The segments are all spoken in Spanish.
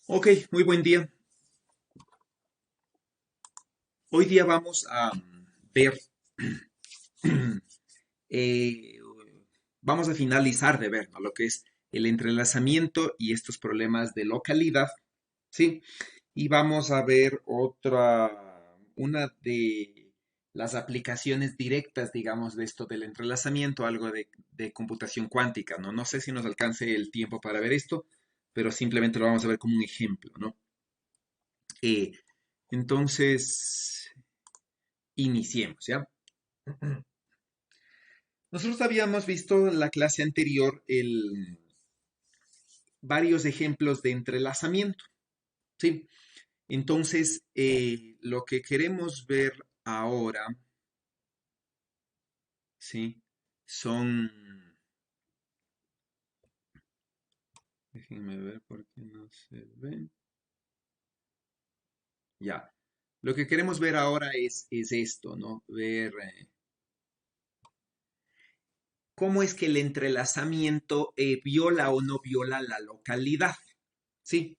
Ok, muy buen día. Hoy día vamos a ver, eh, vamos a finalizar de ver, ¿no?, lo que es el entrelazamiento y estos problemas de localidad, ¿sí? Y vamos a ver una de las aplicaciones directas, digamos, de esto del entrelazamiento, algo de computación cuántica, ¿no? No sé si nos alcance el tiempo para ver esto, pero simplemente lo vamos a ver como un ejemplo, ¿no? Eh, entonces, iniciemos, ¿ya? Nosotros habíamos visto en la clase anterior varios ejemplos de entrelazamiento, ¿sí? Entonces, lo que queremos ver ahora, ¿sí? Son, déjenme ver por qué no se ven. Ya. Lo que queremos ver ahora es esto, ¿no? Ver cómo es que el entrelazamiento viola o no viola la localidad, ¿sí?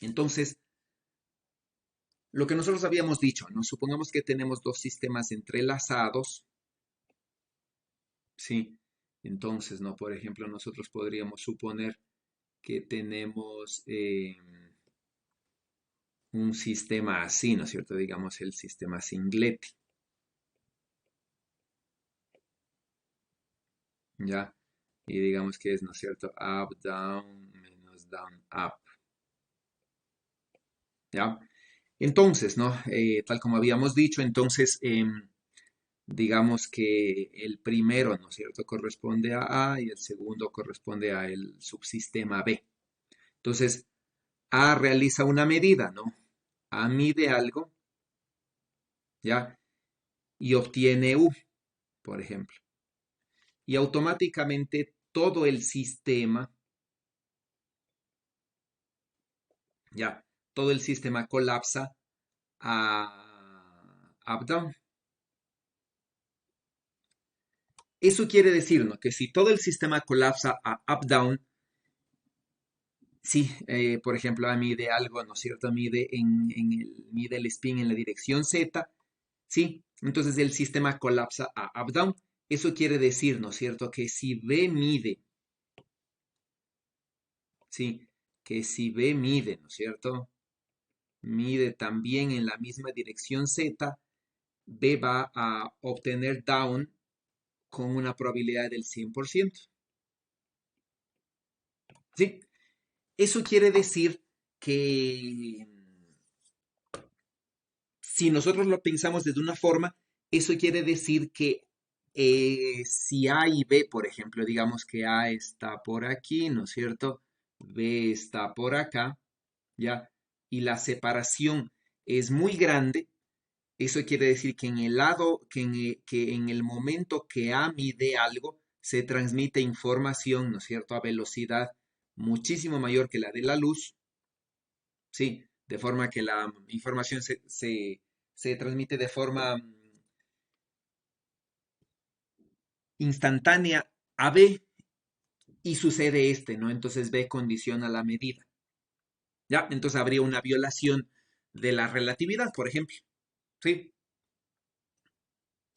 Entonces, lo que nosotros habíamos dicho, ¿no? Supongamos que tenemos dos sistemas entrelazados, ¿sí? Entonces, ¿no? Por ejemplo, nosotros podríamos suponer que tenemos un sistema así, ¿no es cierto? Digamos el sistema Singletti, ¿ya? Y digamos que es, ¿no es cierto? Up, down, menos down, up, ¿ya? Entonces, ¿no? Tal como habíamos dicho, entonces, digamos que el primero, ¿no es cierto?, corresponde a A y el segundo corresponde a el subsistema B. Entonces, A realiza una medida, ¿no? A mide algo, ¿ya? Y obtiene U, por ejemplo. Y automáticamente todo el sistema, ¿ya? Todo el sistema colapsa a up-down. Eso quiere decir, ¿no?, que si todo el sistema colapsa a up-down, sí, por ejemplo, A mide algo, ¿no es cierto? Mide el spin en la dirección Z, ¿sí? Entonces el sistema colapsa a up-down. Eso quiere decir, ¿no es cierto?, que si B mide, ¿sí? Que si B mide, ¿no es cierto?, mide también en la misma dirección Z, B va a obtener down con una probabilidad del 100%. ¿Sí? Eso quiere decir que si nosotros lo pensamos de una forma, eso quiere decir que si A y B, por ejemplo, digamos que A está por aquí, ¿no es cierto? B está por acá, ¿ya? Y la separación es muy grande. Eso quiere decir que en el lado, que en el momento que A mide algo, se transmite información, ¿no es cierto?, a velocidad muchísimo mayor que la de la luz, ¿sí? De forma que la información se transmite de forma instantánea a B y sucede ¿no? Entonces B condiciona la medida, ¿ya? Entonces habría una violación de la relatividad, por ejemplo, ¿sí?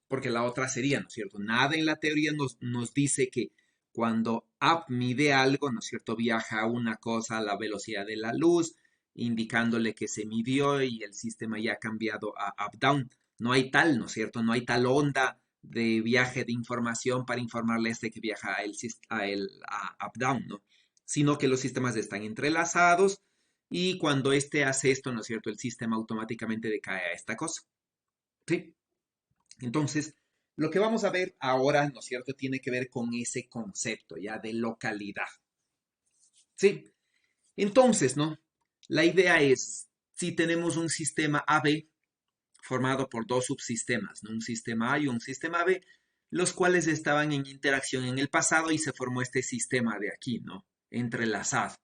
Porque la otra sería, ¿no es cierto? Nada en la teoría nos dice que cuando up mide algo, ¿no es cierto?, viaja una cosa a la velocidad de la luz, indicándole que se midió y el sistema ya ha cambiado a up-down. No hay tal, ¿no es cierto? No hay tal onda de viaje de información para informarle a este que viaja a up-down, ¿no? Sino que los sistemas están entrelazados y cuando este hace esto, ¿no es cierto?, el sistema automáticamente decae a esta cosa. ¿Sí? Entonces, lo que vamos a ver ahora, ¿no es cierto?, tiene que ver con ese concepto ya de localidad. ¿Sí? Entonces, ¿no? La idea es, si tenemos un sistema AB formado por dos subsistemas, ¿no? Un sistema A y un sistema B, los cuales estaban en interacción en el pasado y se formó este sistema de aquí, ¿no? Entrelazado.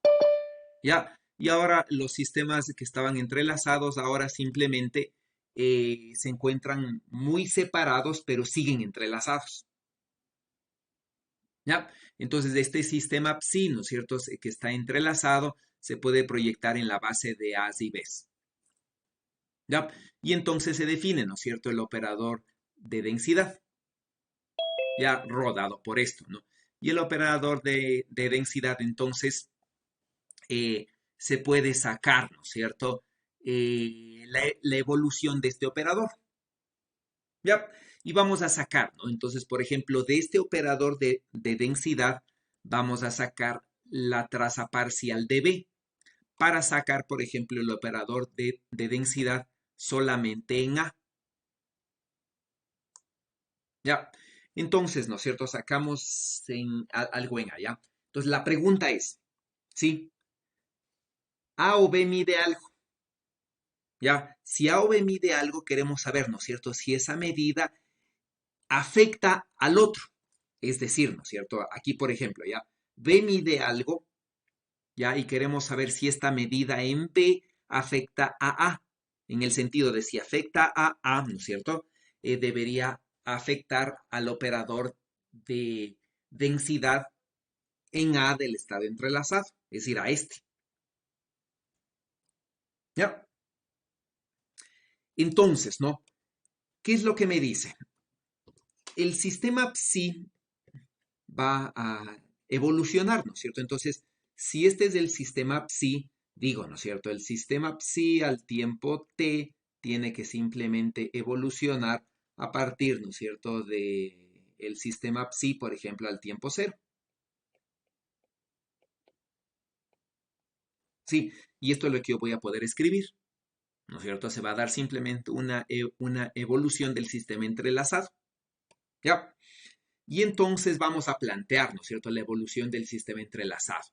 ¿Ya? Y ahora los sistemas que estaban entrelazados ahora simplemente se encuentran muy separados, pero siguen entrelazados. ¿Ya? Entonces, este sistema psi, ¿no es cierto?, que está entrelazado, se puede proyectar en la base de A's y B's. ¿Ya? Y entonces se define, ¿no es cierto?, el operador de densidad, ya rodado por esto, ¿no? Y el operador de densidad, entonces, se puede sacar, ¿no es cierto?, la evolución de este operador. ¿Ya? Y vamos a sacar, ¿no? Entonces, por ejemplo, de este operador de densidad, vamos a sacar la traza parcial de B para sacar, por ejemplo, el operador de densidad solamente en A. ¿Ya? Entonces, ¿no es cierto? Sacamos algo en A, ¿ya? Entonces, la pregunta es, ¿sí? A o B mide algo, ¿ya? Si A o B mide algo, queremos saber, ¿no es cierto? Si esa medida afecta al otro. Es decir, ¿no es cierto? Aquí, por ejemplo, ¿ya? B mide algo, ¿ya? Y queremos saber si esta medida en B afecta a A. En el sentido de si afecta a A, ¿no es cierto? Debería afectar al operador de densidad en A del estado entrelazado, es decir, a este. ¿Ya? Entonces, ¿no? ¿Qué es lo que me dice? El sistema psi va a evolucionar, ¿no es cierto? Entonces, si este es el sistema psi, digo, ¿no es cierto? El sistema psi al tiempo t tiene que simplemente evolucionar a partir, ¿no es cierto?, de el sistema psi, por ejemplo, al tiempo cero. Sí, y esto es lo que yo voy a poder escribir, ¿no es cierto? Se va a dar simplemente una evolución del sistema entrelazado. ¿Ya? Y entonces vamos a plantear, ¿no es cierto?, la evolución del sistema entrelazado.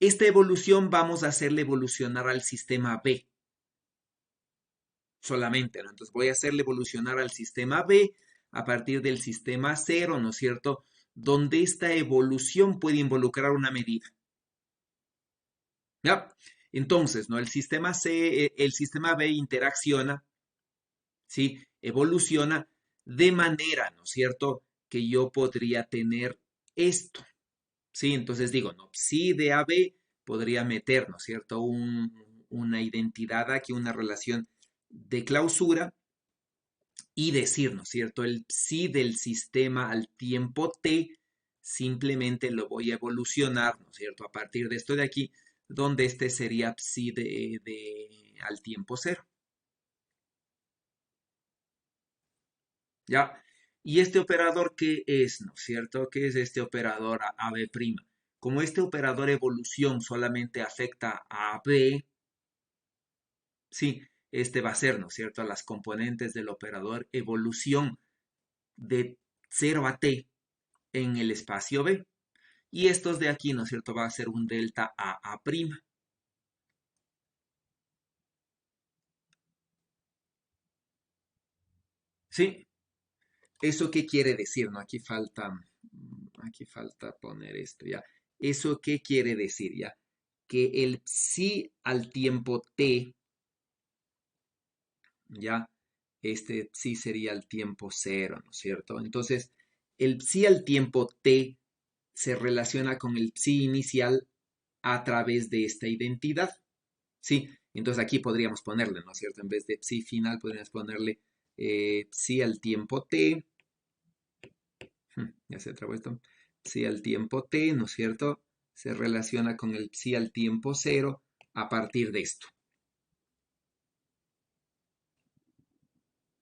Esta evolución vamos a hacerle evolucionar al sistema B solamente, ¿no? Entonces voy a hacerle evolucionar al sistema B a partir del sistema cero, ¿no es cierto?, donde esta evolución puede involucrar una medida. ¿Ya? Entonces, ¿no? El sistema el sistema B interacciona, ¿sí? Evoluciona de manera, ¿no es cierto?, que yo podría tener esto. Sí, entonces digo, no, psi de AB podría meter, ¿no es cierto?, una identidad aquí, una relación de clausura y decir, ¿no es cierto?, el psi del sistema al tiempo t simplemente lo voy a evolucionar, ¿no es cierto?, a partir de esto de aquí, donde este sería psi al tiempo cero. ¿Ya? ¿Y este operador qué es, no es cierto? ¿Qué es este operador AB'? Como este operador evolución solamente afecta a B, sí, este va a ser, ¿no es cierto?, las componentes del operador evolución de 0 a t en el espacio B. Y estos de aquí, ¿no es cierto?, va a ser un delta a'. ¿Sí? ¿Eso qué quiere decir? ¿No? Aquí falta poner esto, ¿ya? ¿Eso qué quiere decir, ya? Que el psi al tiempo t, ¿ya? Este psi sería al tiempo cero, ¿no es cierto? Entonces, el psi al tiempo t se relaciona con el psi inicial a través de esta identidad, ¿sí? Entonces aquí podríamos ponerle, ¿no es cierto? En vez de psi final, podríamos ponerle psi al tiempo t, ya se trabó esto, psi al tiempo t, ¿no es cierto? Se relaciona con el psi al tiempo cero a partir de esto.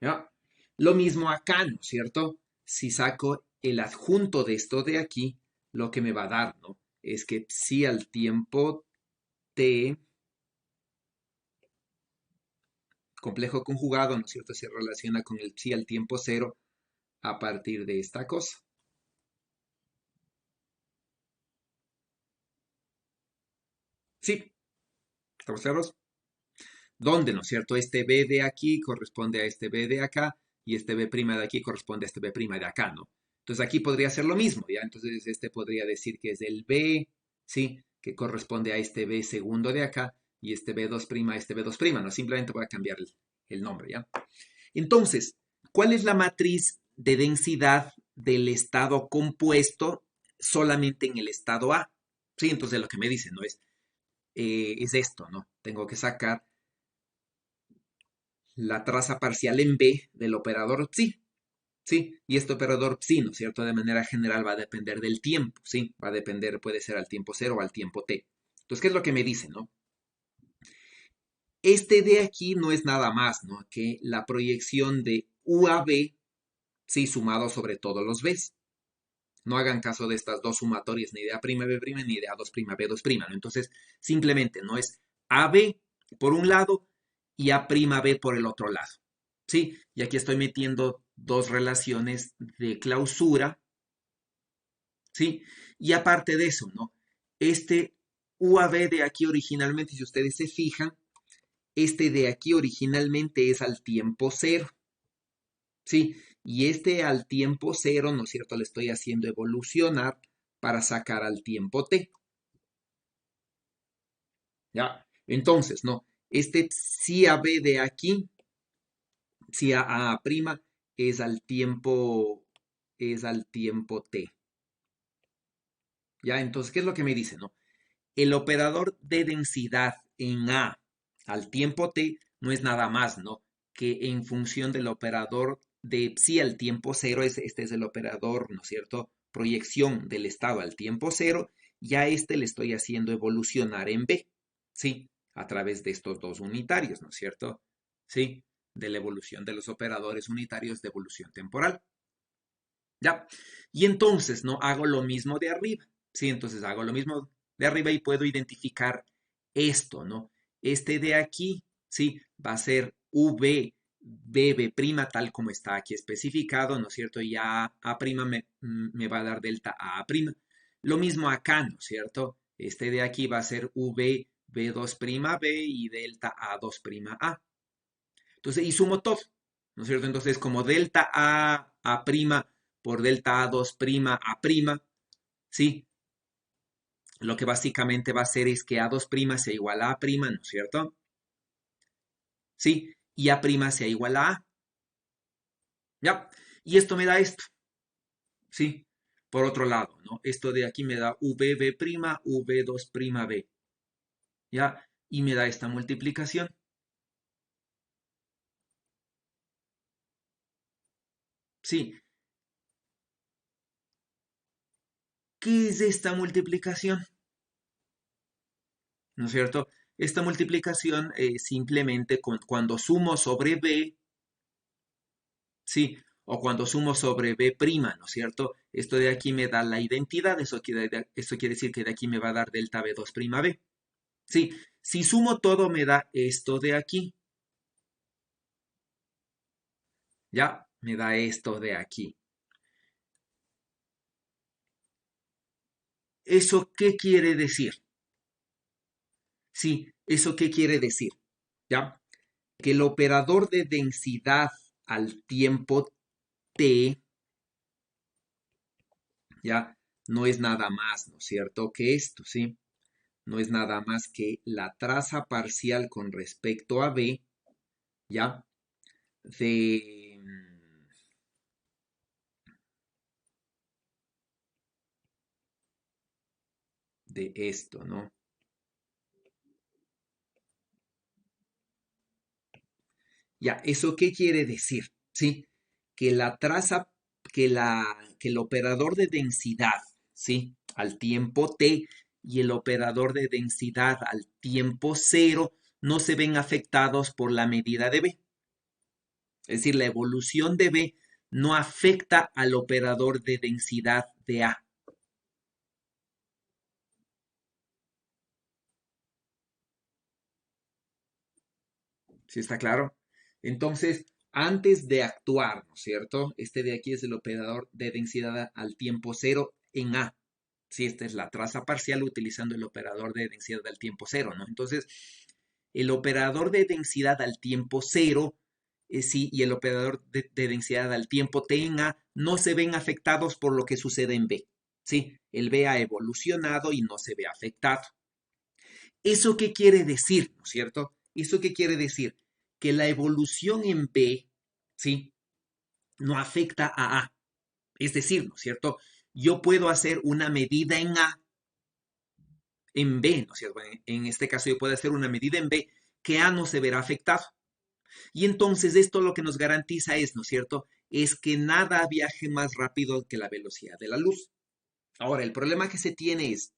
¿Ya? Lo mismo acá, ¿no es cierto? Si saco el adjunto de esto de aquí, lo que me va a dar, ¿no? Es que psi al tiempo t, complejo conjugado, ¿no es cierto?, se relaciona con el psi al tiempo cero a partir de esta cosa. Sí, ¿estamos claros? Donde, ¿no es cierto? Este B de aquí corresponde a este B de acá y este B' de aquí corresponde a este B' de acá, ¿no? Entonces aquí podría ser lo mismo, ¿ya? Entonces este podría decir que es el B, ¿sí? Que corresponde a este B segundo de acá y este B2' a este B2', ¿no? Simplemente voy a cambiar el nombre, ¿ya? Entonces, ¿cuál es la matriz de densidad del estado compuesto solamente en el estado A. Sí, entonces lo que me dice, ¿no? Es esto, ¿no? Tengo que sacar la traza parcial en B del operador psi. ¿Sí? Y este operador psi, ¿no es cierto? De manera general va a depender del tiempo, ¿sí? Va a depender, puede ser al tiempo cero o al tiempo t. Entonces, ¿qué es lo que me dice, no? Este de aquí no es nada más, ¿no? Que la proyección de U a B, sí, sumado sobre todos los Bs. No hagan caso de estas dos sumatorias, ni de A', B', ni de A2', B2', ¿no? Entonces, simplemente no es AB por un lado y A'B por el otro lado. ¿Sí? Y aquí estoy metiendo dos relaciones de clausura, ¿sí? Y aparte de eso, ¿no? Este UAB de aquí originalmente, si ustedes se fijan, este de aquí originalmente es al tiempo cero, ¿sí? Y este al tiempo cero, ¿no es cierto? Le estoy haciendo evolucionar para sacar al tiempo t. ¿Ya? Entonces, ¿no? Este si AB de aquí, si A' es al tiempo t. ¿Ya? Entonces, ¿qué es lo que me dice, no? El operador de densidad en A al tiempo t no es nada más, ¿no? Que en función del operador de psi al tiempo cero, este es el operador, ¿no es cierto? Proyección del estado al tiempo cero, ya a este le estoy haciendo evolucionar en B, ¿sí? A través de estos dos unitarios, ¿no es cierto? ¿Sí? De la evolución de los operadores unitarios de evolución temporal. ¿Ya? Y entonces, ¿no? Hago lo mismo de arriba, ¿sí? Entonces hago lo mismo de arriba y puedo identificar esto, ¿no? Este de aquí, ¿sí? Va a ser VBB' tal como está aquí especificado, ¿no es cierto? Y A' me va a dar delta A'. Lo mismo acá, ¿no es cierto? Este de aquí va a ser VB2'B y delta A2'A. Entonces, y sumo todo, ¿no es cierto? Entonces, como delta A' por delta A2' A', ¿sí? Lo que básicamente va a hacer es que A2' sea igual a A', ¿no es cierto? ¿Sí? Y A' sea igual a A. ¿Ya? Y esto me da esto, ¿sí? Por otro lado, ¿no? Esto de aquí me da VB', V2'B. ¿Ya? Y me da esta multiplicación. Sí. ¿Qué es esta multiplicación? ¿No es cierto? Esta multiplicación simplemente cuando sumo sobre B, ¿sí? O cuando sumo sobre B', ¿no es cierto? Esto de aquí me da la identidad, eso quiere decir que de aquí me va a dar delta B2'B. Sí, si sumo todo me da esto de aquí, ¿ya? Me da esto de aquí. ¿Eso qué quiere decir? Sí, ¿eso qué quiere decir? ¿Ya? Que el operador de densidad al tiempo t, ¿ya? No es nada más, ¿no es cierto? Que esto, ¿sí? No es nada más que la traza parcial con respecto a B, ¿ya? De, de esto, ¿no? Ya, ¿eso qué quiere decir? ¿Sí? Que la traza, que el operador de densidad, ¿sí? Al tiempo t y el operador de densidad al tiempo cero no se ven afectados por la medida de B. Es decir, la evolución de B no afecta al operador de densidad de A. ¿Sí está claro? Entonces, antes de actuar, ¿no es cierto? Este de aquí es el operador de densidad al tiempo cero en A. Sí, esta es la traza parcial utilizando el operador de densidad al tiempo cero, ¿no? Entonces, el operador de densidad al tiempo cero, sí, y el operador de densidad al tiempo t en A no se ven afectados por lo que sucede en B. Sí, el B ha evolucionado y no se ve afectado. ¿Eso qué quiere decir? ¿No es cierto? ¿Eso qué quiere decir? Que la evolución en B, ¿sí? No afecta a A. Es decir, ¿no es cierto? yo puedo hacer una medida en A, en B, ¿no es cierto? En este caso yo puedo hacer una medida en B que A no se verá afectado. Y entonces esto lo que nos garantiza es, ¿no es cierto? Es que nada viaje más rápido que la velocidad de la luz. Ahora, el problema que se tiene es,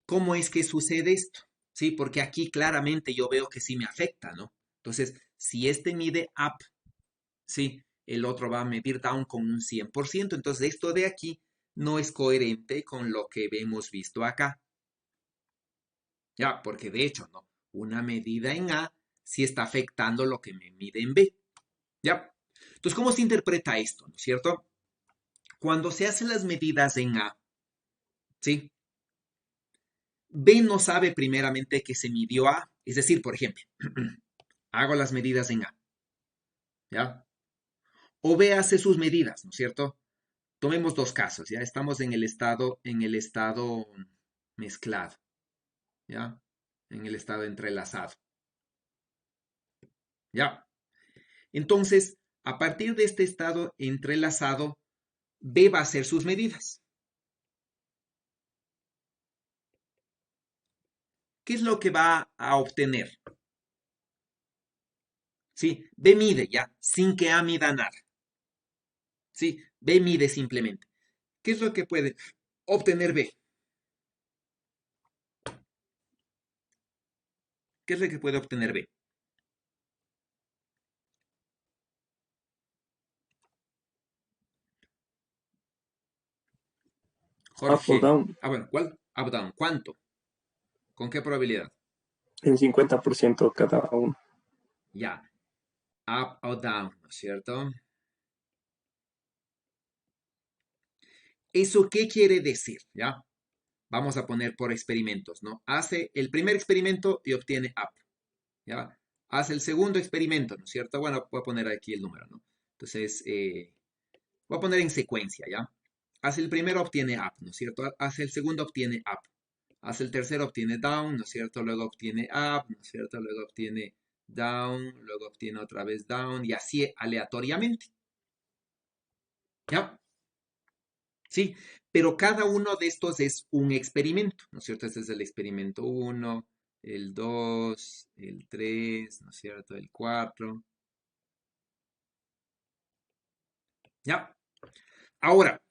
¿cómo es que sucede esto? Sí, porque aquí claramente yo veo que sí me afecta, ¿no? Entonces, si este mide up, sí, el otro va a medir down con un 100%. Entonces esto de aquí no es coherente con lo que hemos visto acá. Ya, porque de hecho, ¿no? Una medida en A sí está afectando lo que me mide en B. ¿Ya? Entonces, ¿cómo se interpreta esto? ¿No es cierto? Cuando se hacen las medidas en A, ¿sí? B no sabe primeramente que se midió A. Es decir, por ejemplo, hago las medidas en A, ¿ya? O B hace sus medidas, ¿no es cierto? Tomemos dos casos, ¿ya? Estamos en el estado mezclado, ¿ya? En el estado entrelazado, ¿ya? Entonces, a partir de este estado entrelazado, B va a hacer sus medidas. ¿Qué es lo que va a obtener? ¿Sí? B mide ya, sin que A mida nada. ¿Sí? B mide simplemente. ¿Qué es lo que puede obtener B? ¿Qué es lo que puede obtener B? Up o Jorge. down, Ah, bueno, ¿cuál? Up, down. ¿Cuánto? ¿Con qué probabilidad? en 50% cada uno. Ya. Up o down, ¿no es cierto? ¿Eso qué quiere decir? ¿Ya? Vamos a poner por experimentos, ¿no? Hace el primer experimento y obtiene up, ¿ya? Hace el segundo experimento, ¿no es cierto? Bueno, voy a poner aquí el número, ¿no? Entonces, voy a poner en secuencia, ¿ya? Hace el primero, obtiene up, ¿no es cierto? Hace el segundo, obtiene up. Hace el tercero, obtiene down, ¿no es cierto? Luego obtiene up, ¿no es cierto? Luego obtiene down, luego obtiene otra vez down y así aleatoriamente, ¿ya? Sí, pero cada uno de estos es un experimento, ¿no es cierto? Este es el experimento uno, el 2, el 3, ¿no es cierto? El 4, ¿ya? Ahora,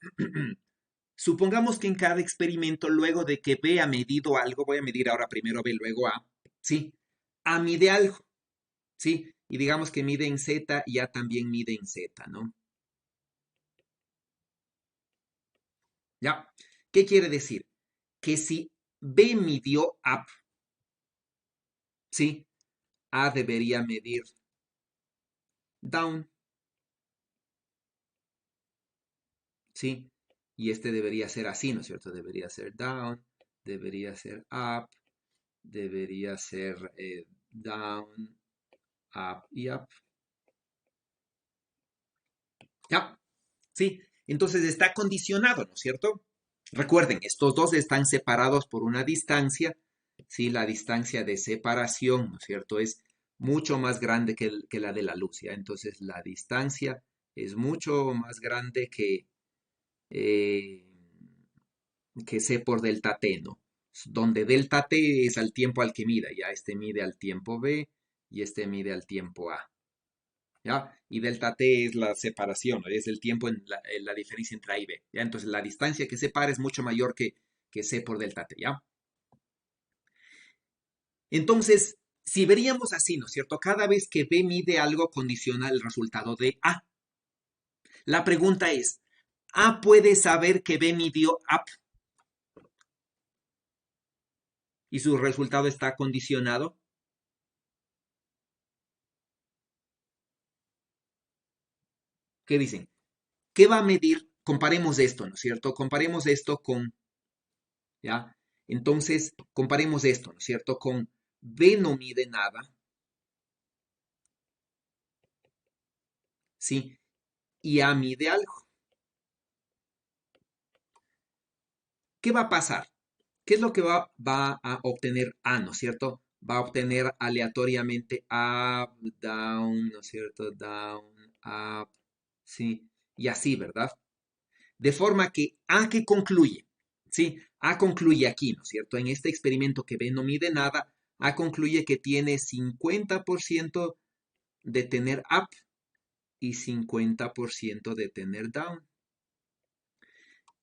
supongamos que en cada experimento, luego de que B ha medido algo, voy a medir ahora primero B, luego A, ¿sí? A mide algo, ¿sí? Y digamos que mide en Z y A también mide en Z, ¿no? ¿Ya? ¿Qué quiere decir? Que si B midió up, ¿sí? A debería medir down, ¿sí? Y este debería ser así, ¿no es cierto? Debería ser down, debería ser up, debería ser down, up y up. ¿Ya? ¿Sí? Entonces está condicionado, ¿no es cierto? Recuerden, estos dos están separados por una distancia, ¿sí? La distancia de separación, ¿no es cierto? Es mucho más grande que la de la luz, ¿ya? Entonces la distancia es mucho más grande eh, que C por delta T, ¿no? Donde delta T es al tiempo al que mida, ya este mide al tiempo B y este mide al tiempo A, ¿ya? Y delta T es la separación, ¿no? Es el tiempo en la diferencia entre A y B, ¿ya? Entonces la distancia que separa es mucho mayor que C por delta T, ¿ya? Entonces, si veríamos así, ¿no es cierto? Cada vez que B mide algo condiciona el resultado de A. La pregunta es, ¿A puede saber que B midió up y su resultado está condicionado? ¿Qué dicen? ¿Qué va a medir? Comparemos esto, ¿no es cierto? Comparemos esto con, ¿ya? Entonces, comparemos esto, ¿no es cierto? Con B no mide nada, ¿sí? Y A mide algo. ¿Qué va a pasar? ¿Qué es lo que va a obtener A, ¿no es cierto? Va a obtener aleatoriamente up, down, ¿no es cierto? Down, up, ¿sí? Y así, ¿verdad? De forma que A que concluye, ¿sí? A concluye aquí, ¿no es cierto? En este experimento que B no mide nada, A concluye que tiene 50% de tener up y 50% de tener down.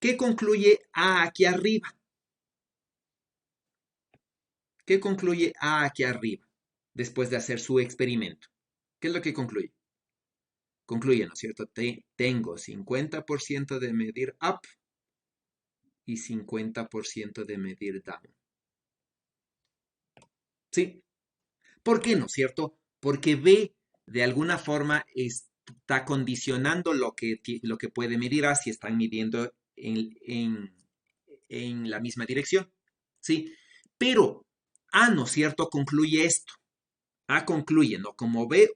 ¿Qué concluye A aquí arriba? ¿Qué concluye A aquí arriba después de hacer su experimento? ¿Qué es lo que concluye? Concluye, ¿no es cierto? Tengo 50% de medir up y 50% de medir down. ¿Sí? ¿Por qué no es cierto? Porque B de alguna forma está condicionando lo que puede medir A si están midiendo en la misma dirección. ¿Sí? Pero A, ¿no es cierto? Concluye esto. A concluye, ¿no? Como B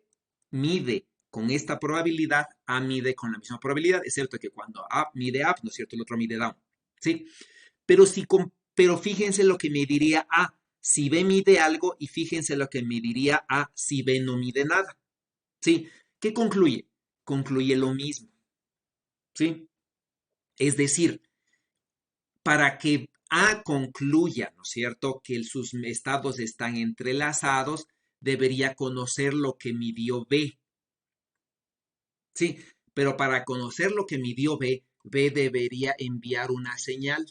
mide con esta probabilidad, A mide con la misma probabilidad, excepto que cuando A mide up, ¿no es cierto? El otro mide down. ¿Sí? Pero, pero fíjense lo que me diría A si B mide algo y fíjense lo que me diría A si B no mide nada. ¿Sí? ¿Qué concluye? Concluye lo mismo. ¿Sí? Es decir, para que A concluya, ¿no es cierto?, que sus estados están entrelazados, debería conocer lo que midió B. ¿Sí? Pero para conocer lo que midió B, B debería enviar una señal.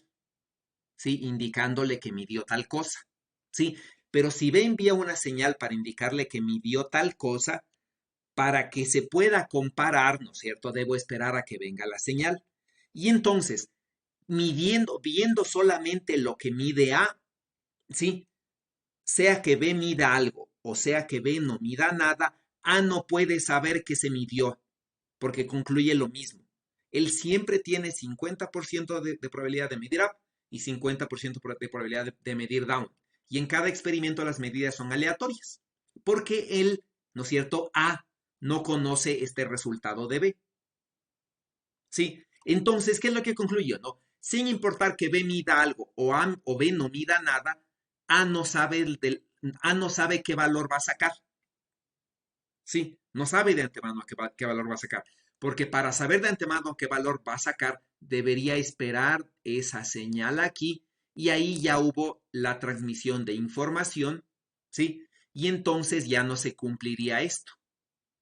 ¿Sí? Indicándole que midió tal cosa, ¿sí? Pero si B envía una señal para indicarle que midió tal cosa, para que se pueda comparar, ¿no es cierto? Debo esperar a que venga la señal. Y entonces, viendo solamente lo que mide A, ¿sí? Sea que B mida algo o sea que B no mida nada, A no puede saber que se midió, porque concluye lo mismo. Él siempre tiene 50% de probabilidad de medir up y 50% de probabilidad de medir down. Y en cada experimento las medidas son aleatorias, porque él, ¿no es cierto?, A no conoce este resultado de B. ¿Sí? Entonces, ¿qué es lo que concluyó? ¿No? Sin importar que B mida algo o B no mida nada, A no sabe, A no sabe qué valor va a sacar. Sí, no sabe de antemano qué valor va a sacar. Porque para saber de antemano qué valor va a sacar, debería esperar esa señal aquí y ahí ya hubo la transmisión de información, ¿sí? Y entonces ya no se cumpliría esto,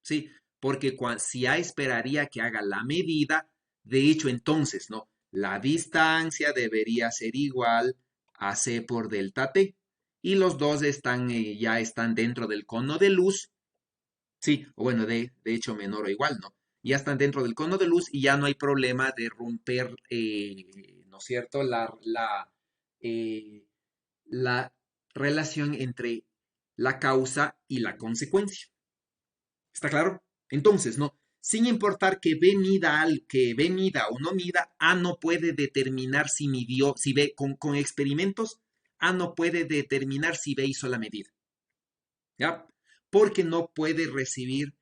¿sí? Porque si A esperaría que haga la medida, de hecho entonces, ¿no? La distancia debería ser igual a C por delta T. Y los dos ya están dentro del cono de luz. Sí, o bueno, de hecho menor o igual, ¿no? Ya están dentro del cono de luz y ya no hay problema de romper, ¿no es cierto?, eh, la relación entre la causa y la consecuencia. ¿Está claro? Entonces, ¿no? Sin importar que B mida o no mida, A no puede determinar si midió, si B con experimentos, A no puede determinar si B hizo la medida. ¿Ya? Porque no puede recibir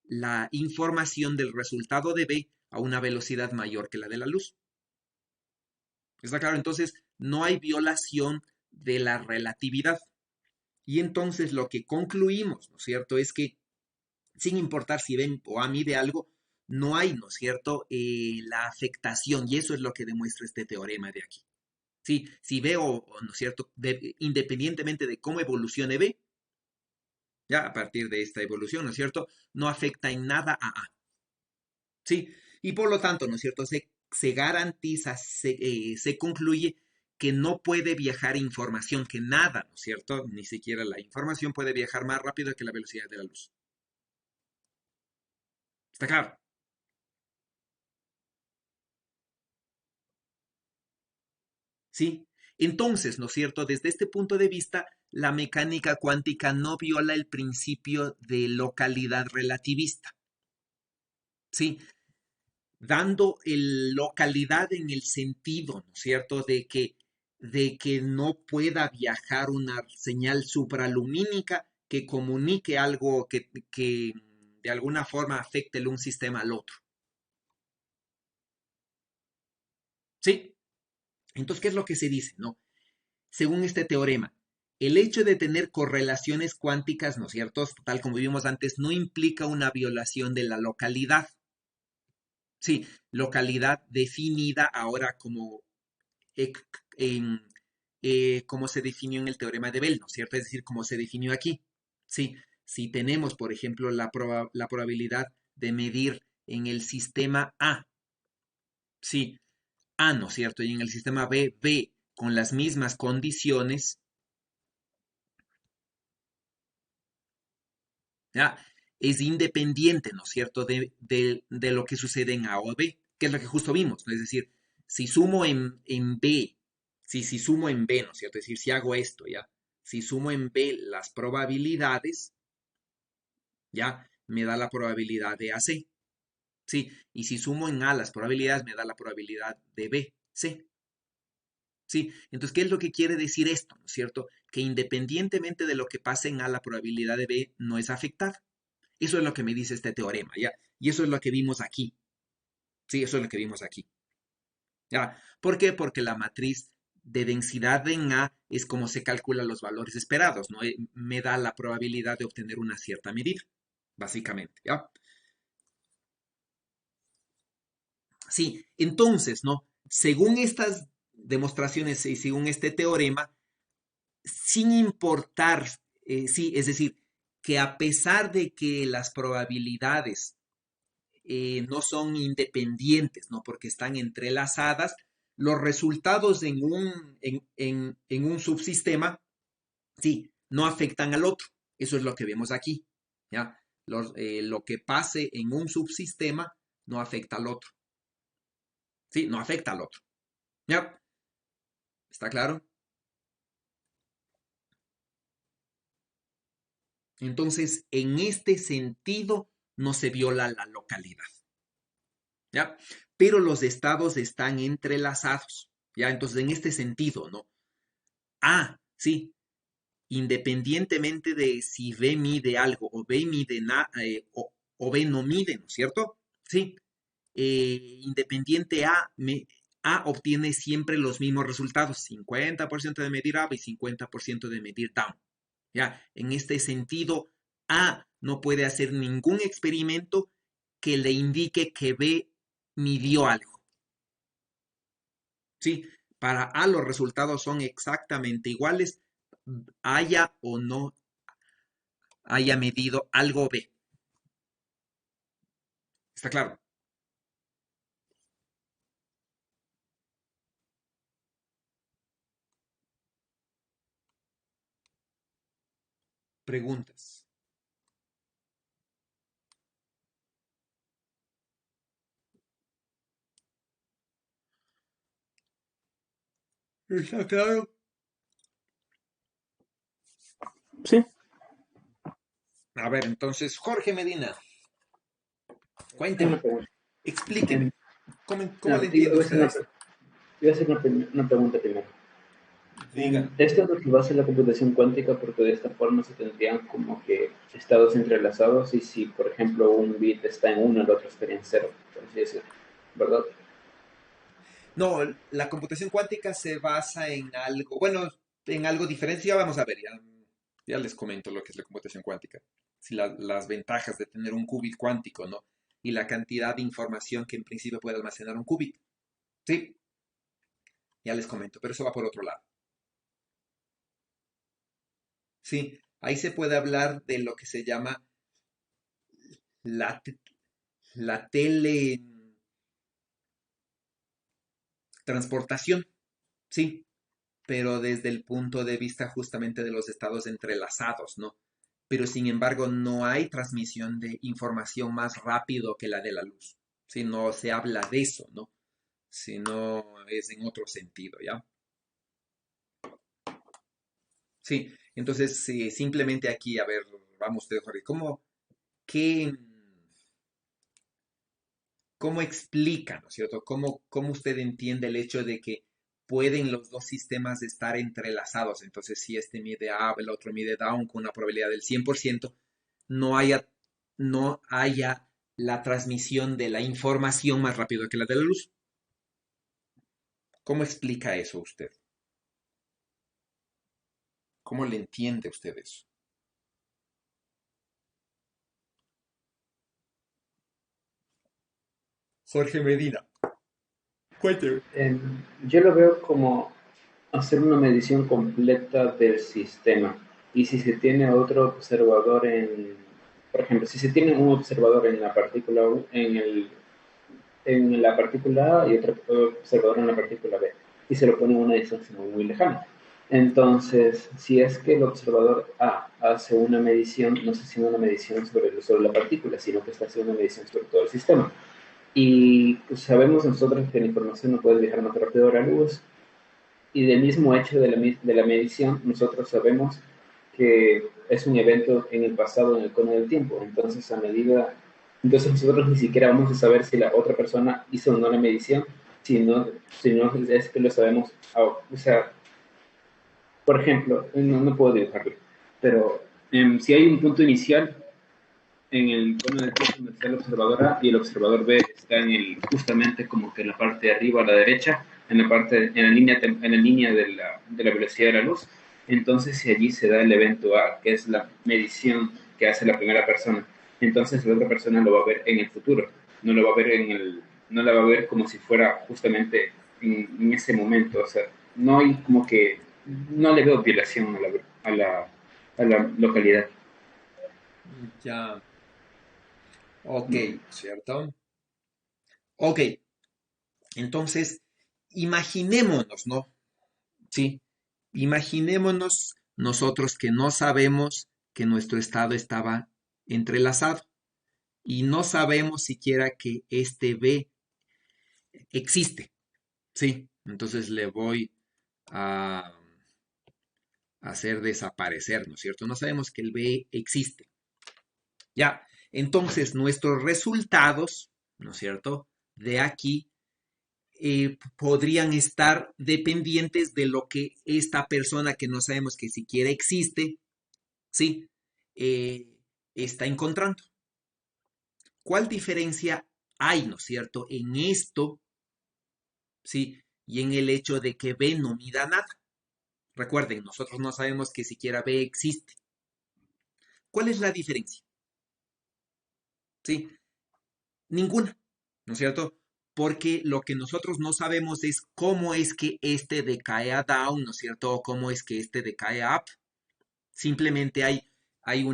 la información del resultado de B a una velocidad mayor que la de la luz. ¿Está claro? Entonces, no hay violación de la relatividad. Y entonces lo que concluimos, ¿no es cierto?, es que sin importar si B o A mide algo, no hay, ¿no es cierto?, la afectación. Y eso es lo que demuestra este teorema de aquí. Sí, si B ¿no es cierto?, independientemente de cómo evolucione B, ya a partir de esta evolución, ¿no es cierto?, no afecta en nada a A. ¿Sí? Y por lo tanto, ¿no es cierto?, se garantiza, se concluye que no puede viajar información, que nada, ¿no es cierto?, ni siquiera la información puede viajar más rápido que la velocidad de la luz. ¿Está claro? ¿Sí? Entonces, ¿no es cierto?, desde este punto de vista, la mecánica cuántica no viola el principio de localidad relativista. ¿Sí? Dando localidad en el sentido, ¿no es cierto?, de que no pueda viajar una señal supralumínica que comunique algo que de alguna forma afecte un sistema al otro. ¿Sí? Entonces, ¿qué es lo que se dice? ¿No? Según este teorema, el hecho de tener correlaciones cuánticas, ¿no es cierto?, tal como vimos antes, no implica una violación de la localidad. Sí, localidad definida ahora como ec- en, como se definió en el teorema de Bell, ¿no es cierto? Es decir, como se definió aquí. Sí, si tenemos, por ejemplo, la probabilidad de medir en el sistema A, sí, A, ¿no es cierto? Y en el sistema B, B, con las mismas condiciones, ¿ya? Es independiente, ¿no es cierto?, de lo que sucede en A o B, que es lo que justo vimos, ¿no? Es decir, si sumo en B, si sumo en B, ¿no es cierto? Es decir, si hago esto, ¿ya? Si sumo en B las probabilidades, ¿ya? Me da la probabilidad de AC, ¿sí? Y si sumo en A las probabilidades, me da la probabilidad de B, C, ¿sí? Entonces, ¿qué es lo que quiere decir esto, ¿no es cierto? Que independientemente de lo que pase en A, la probabilidad de B no es afectada. Eso es lo que me dice este teorema, ¿ya? Y eso es lo que vimos aquí. Sí, eso es lo que vimos aquí. ¿Ya? ¿Por qué? Porque la matriz de densidad en A es como se calculan los valores esperados, ¿no? Me da la probabilidad de obtener una cierta medida, básicamente, ¿ya? Sí, entonces, ¿no? Según estas demostraciones y según este teorema, sin importar, sí, es decir, que a pesar de que las probabilidades no son independientes, ¿no? Porque están entrelazadas, los resultados en un subsistema, sí, no afectan al otro. Eso es lo que vemos aquí, ¿ya? Lo que pase en un subsistema no afecta al otro, sí, no afecta al otro, ¿ya? ¿Está claro? Entonces, en este sentido, no se viola la localidad, ¿ya? Pero los estados están entrelazados, ¿ya? Entonces, en este sentido, ¿no? Ah, sí, independientemente de si B mide algo o B mide o B no mide, ¿no es cierto? Sí, independiente A obtiene siempre los mismos resultados, 50% de medir up y 50% de medir down. Ya, en este sentido, A no puede hacer ningún experimento que le indique que B midió algo. Sí, para A los resultados son exactamente iguales, haya o no haya medido algo B. ¿Está claro? Preguntas. ¿Está claro? Sí, A ver, entonces, Jorge Medina, Tengo cuénteme, una pregunta. explíqueme, ¿cómo le No, entiende usted a esto? te iba a hacer una pregunta primero. Diga. Esto es lo que va a ser la computación cuántica porque de esta forma se tendrían como que estados entrelazados y si, por ejemplo, un bit está en uno, el otro estaría en cero, por así decirlo, ¿verdad? No, la computación cuántica se basa en algo, bueno, en algo diferente. Ya vamos a ver, ya les comento lo que es la computación cuántica. Si las ventajas de tener un qubit cuántico, ¿no? Y la cantidad de información que en principio puede almacenar un qubit. Sí, ya les comento, pero eso va por otro lado. Sí, ahí se puede hablar de lo que se llama la, la teletransportación, sí, pero desde el punto de vista justamente de los estados entrelazados, ¿no? Pero sin embargo no hay transmisión de información más rápido que la de la luz. Si no se habla de eso, ¿no? Sino es en otro sentido, ¿ya? Sí, entonces simplemente aquí, a ver, vamos, Jorge, qué, ¿cómo explica, ¿no es cierto? ¿Cómo usted entiende el hecho de que pueden los dos sistemas estar entrelazados? Entonces, si este mide up, el otro mide down con una probabilidad del 100%, no haya, no haya la transmisión de la información más rápido que la de la luz. ¿Cómo explica eso usted? ¿Cómo le entiende usted eso? Jorge Medina, cuénteme. Yo lo veo como hacer una medición completa del sistema. Y si se tiene otro observador por ejemplo, si se tiene un observador en la partícula en la partícula A y otro observador en la partícula B, y se lo pone a una distancia muy, muy lejana. Entonces, si es que el observador A hace una medición, no está haciendo una medición sobre la partícula, sino que está haciendo una medición sobre todo el sistema. Y pues, sabemos nosotros que la información no puede viajar más rápido a la luz, y del mismo hecho de la medición, nosotros sabemos que es un evento en el pasado en el cono del tiempo. Entonces nosotros ni siquiera vamos a saber si la otra persona hizo o no la medición, si no es que lo sabemos. O sea, por ejemplo, no puedo dibujarlo, pero si hay un punto inicial en el cono del tiempo donde está el observador A y el observador B está justamente como que en la parte de arriba a la derecha, en la línea de la velocidad de la luz. Entonces, si allí se da el evento A, que es la medición que hace la primera persona, entonces la otra persona lo va a ver en el futuro, no lo va a ver no la va a ver como si fuera justamente en ese momento. O sea, no hay como que, no le veo violación a la localidad. Ya, ok, ¿cierto? Ok, entonces, imaginémonos, ¿no? Sí, imaginémonos nosotros que no sabemos que nuestro estado estaba entrelazado y no sabemos siquiera que este B existe, ¿sí? Entonces le voy a hacer desaparecer, ¿no es cierto? No sabemos que el B existe. Ya, entonces nuestros resultados, ¿no es cierto? De aquí podrían estar dependientes de lo que esta persona que no sabemos que siquiera existe, ¿sí? Eh, está encontrando. ¿Cuál diferencia hay, ¿no es cierto?, en esto, ¿sí? Y en el hecho de que B no mida nada. Recuerden, nosotros no sabemos que siquiera B existe. ¿Cuál es la diferencia? ¿Sí? Ninguna, ¿no es cierto? Porque lo que nosotros no sabemos es cómo es que este decae a down, ¿no es cierto? O cómo es que este decae a up. Simplemente hay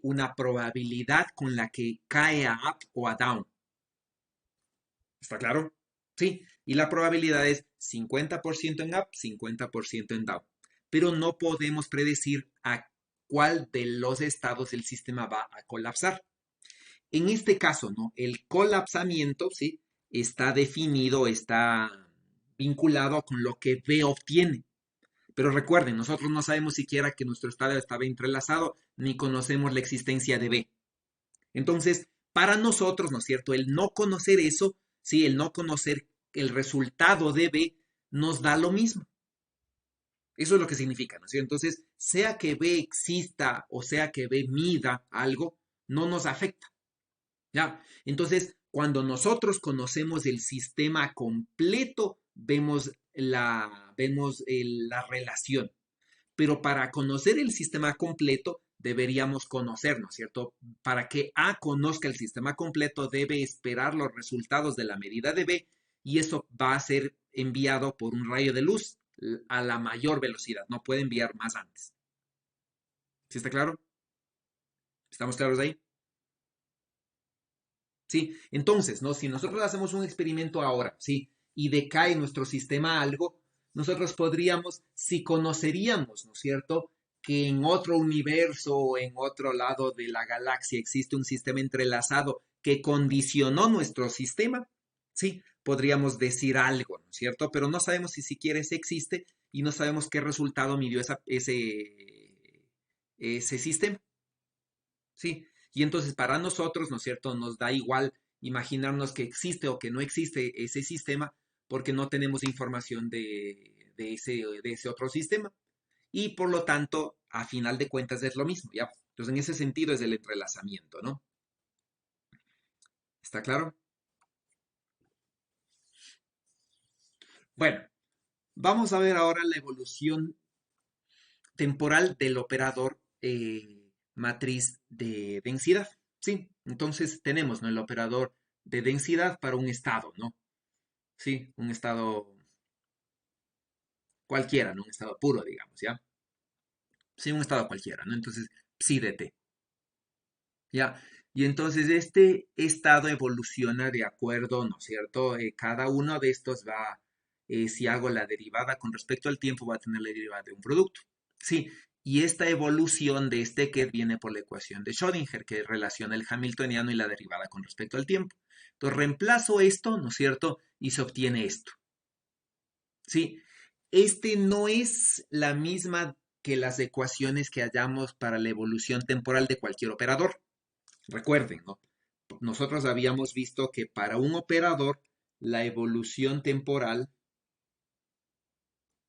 una probabilidad con la que cae a up o a down. ¿Está claro? Sí. Y la probabilidad es 50% en up, 50% en down. Pero no podemos predecir a cuál de los estados del sistema va a colapsar. En este caso, ¿no? El colapsamiento, ¿sí? Está definido, está vinculado con lo que B obtiene. Pero recuerden, nosotros no sabemos siquiera que nuestro estado estaba entrelazado, ni conocemos la existencia de B. Entonces, para nosotros, ¿no es cierto? El no conocer eso, sí, el no conocer el resultado de B, nos da lo mismo. Eso es lo que significa, ¿no es cierto? Entonces, sea que B exista o sea que B mida algo, no nos afecta. ¿Ya? Entonces, cuando nosotros conocemos el sistema completo, vemos la relación. Pero para conocer el sistema completo, deberíamos conocer, ¿no es cierto? Para que A conozca el sistema completo, debe esperar los resultados de la medida de B y eso va a ser enviado por un rayo de luz a la mayor velocidad. No puede enviar más antes. ¿Sí está claro? ¿Estamos claros ahí? ¿Sí? Entonces, ¿no? Si nosotros hacemos un experimento ahora, ¿sí? Y decae nuestro sistema algo, nosotros podríamos, si conoceríamos, ¿no es cierto?, que en otro universo o en otro lado de la galaxia existe un sistema entrelazado que condicionó nuestro sistema, ¿sí? Podríamos decir algo, ¿no es cierto? Pero no sabemos si siquiera ese existe y no sabemos qué resultado midió ese sistema. ¿Sí? Y entonces para nosotros, ¿no es cierto?, nos da igual imaginarnos que existe o que no existe ese sistema porque no tenemos información de ese otro sistema. Y por lo tanto, a final de cuentas es lo mismo, ¿ya? Entonces en ese sentido es el entrelazamiento, ¿no? ¿Está claro? Bueno, vamos a ver ahora la evolución temporal del operador matriz de densidad. Sí, entonces tenemos, ¿no?, el operador de densidad para un estado, ¿no? Sí, un estado cualquiera, ¿no? Un estado puro, digamos, ¿ya? Sí, un estado cualquiera, ¿no? Entonces, psi de t, ¿ya? Y entonces este estado evoluciona de acuerdo, ¿no es cierto? Cada uno de estos va, si hago la derivada con respecto al tiempo, va a tener la derivada de un producto. Sí, y esta evolución de este que viene por la ecuación de Schrödinger, que relaciona el hamiltoniano y la derivada con respecto al tiempo. Entonces reemplazo esto, ¿no es cierto? Y se obtiene esto. Sí, este no es la misma que las ecuaciones que hallamos para la evolución temporal de cualquier operador. Recuerden, ¿no? Nosotros habíamos visto que para un operador la evolución temporal,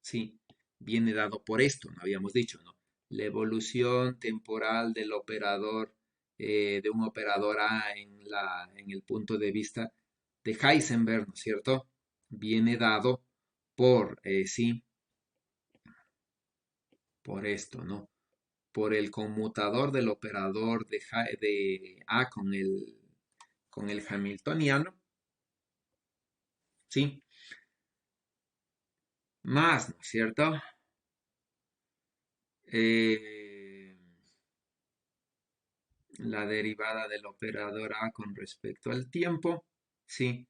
sí, viene dado por esto, ¿no? Habíamos dicho, ¿no? La evolución temporal del operador, de un operador A en el punto de vista de Heisenberg, ¿no es cierto? Viene dado por, sí, por esto, ¿no? Por el conmutador del operador de A con el hamiltoniano, ¿sí? Más, ¿no es cierto? Eh, la derivada del operador A con respecto al tiempo, ¿sí?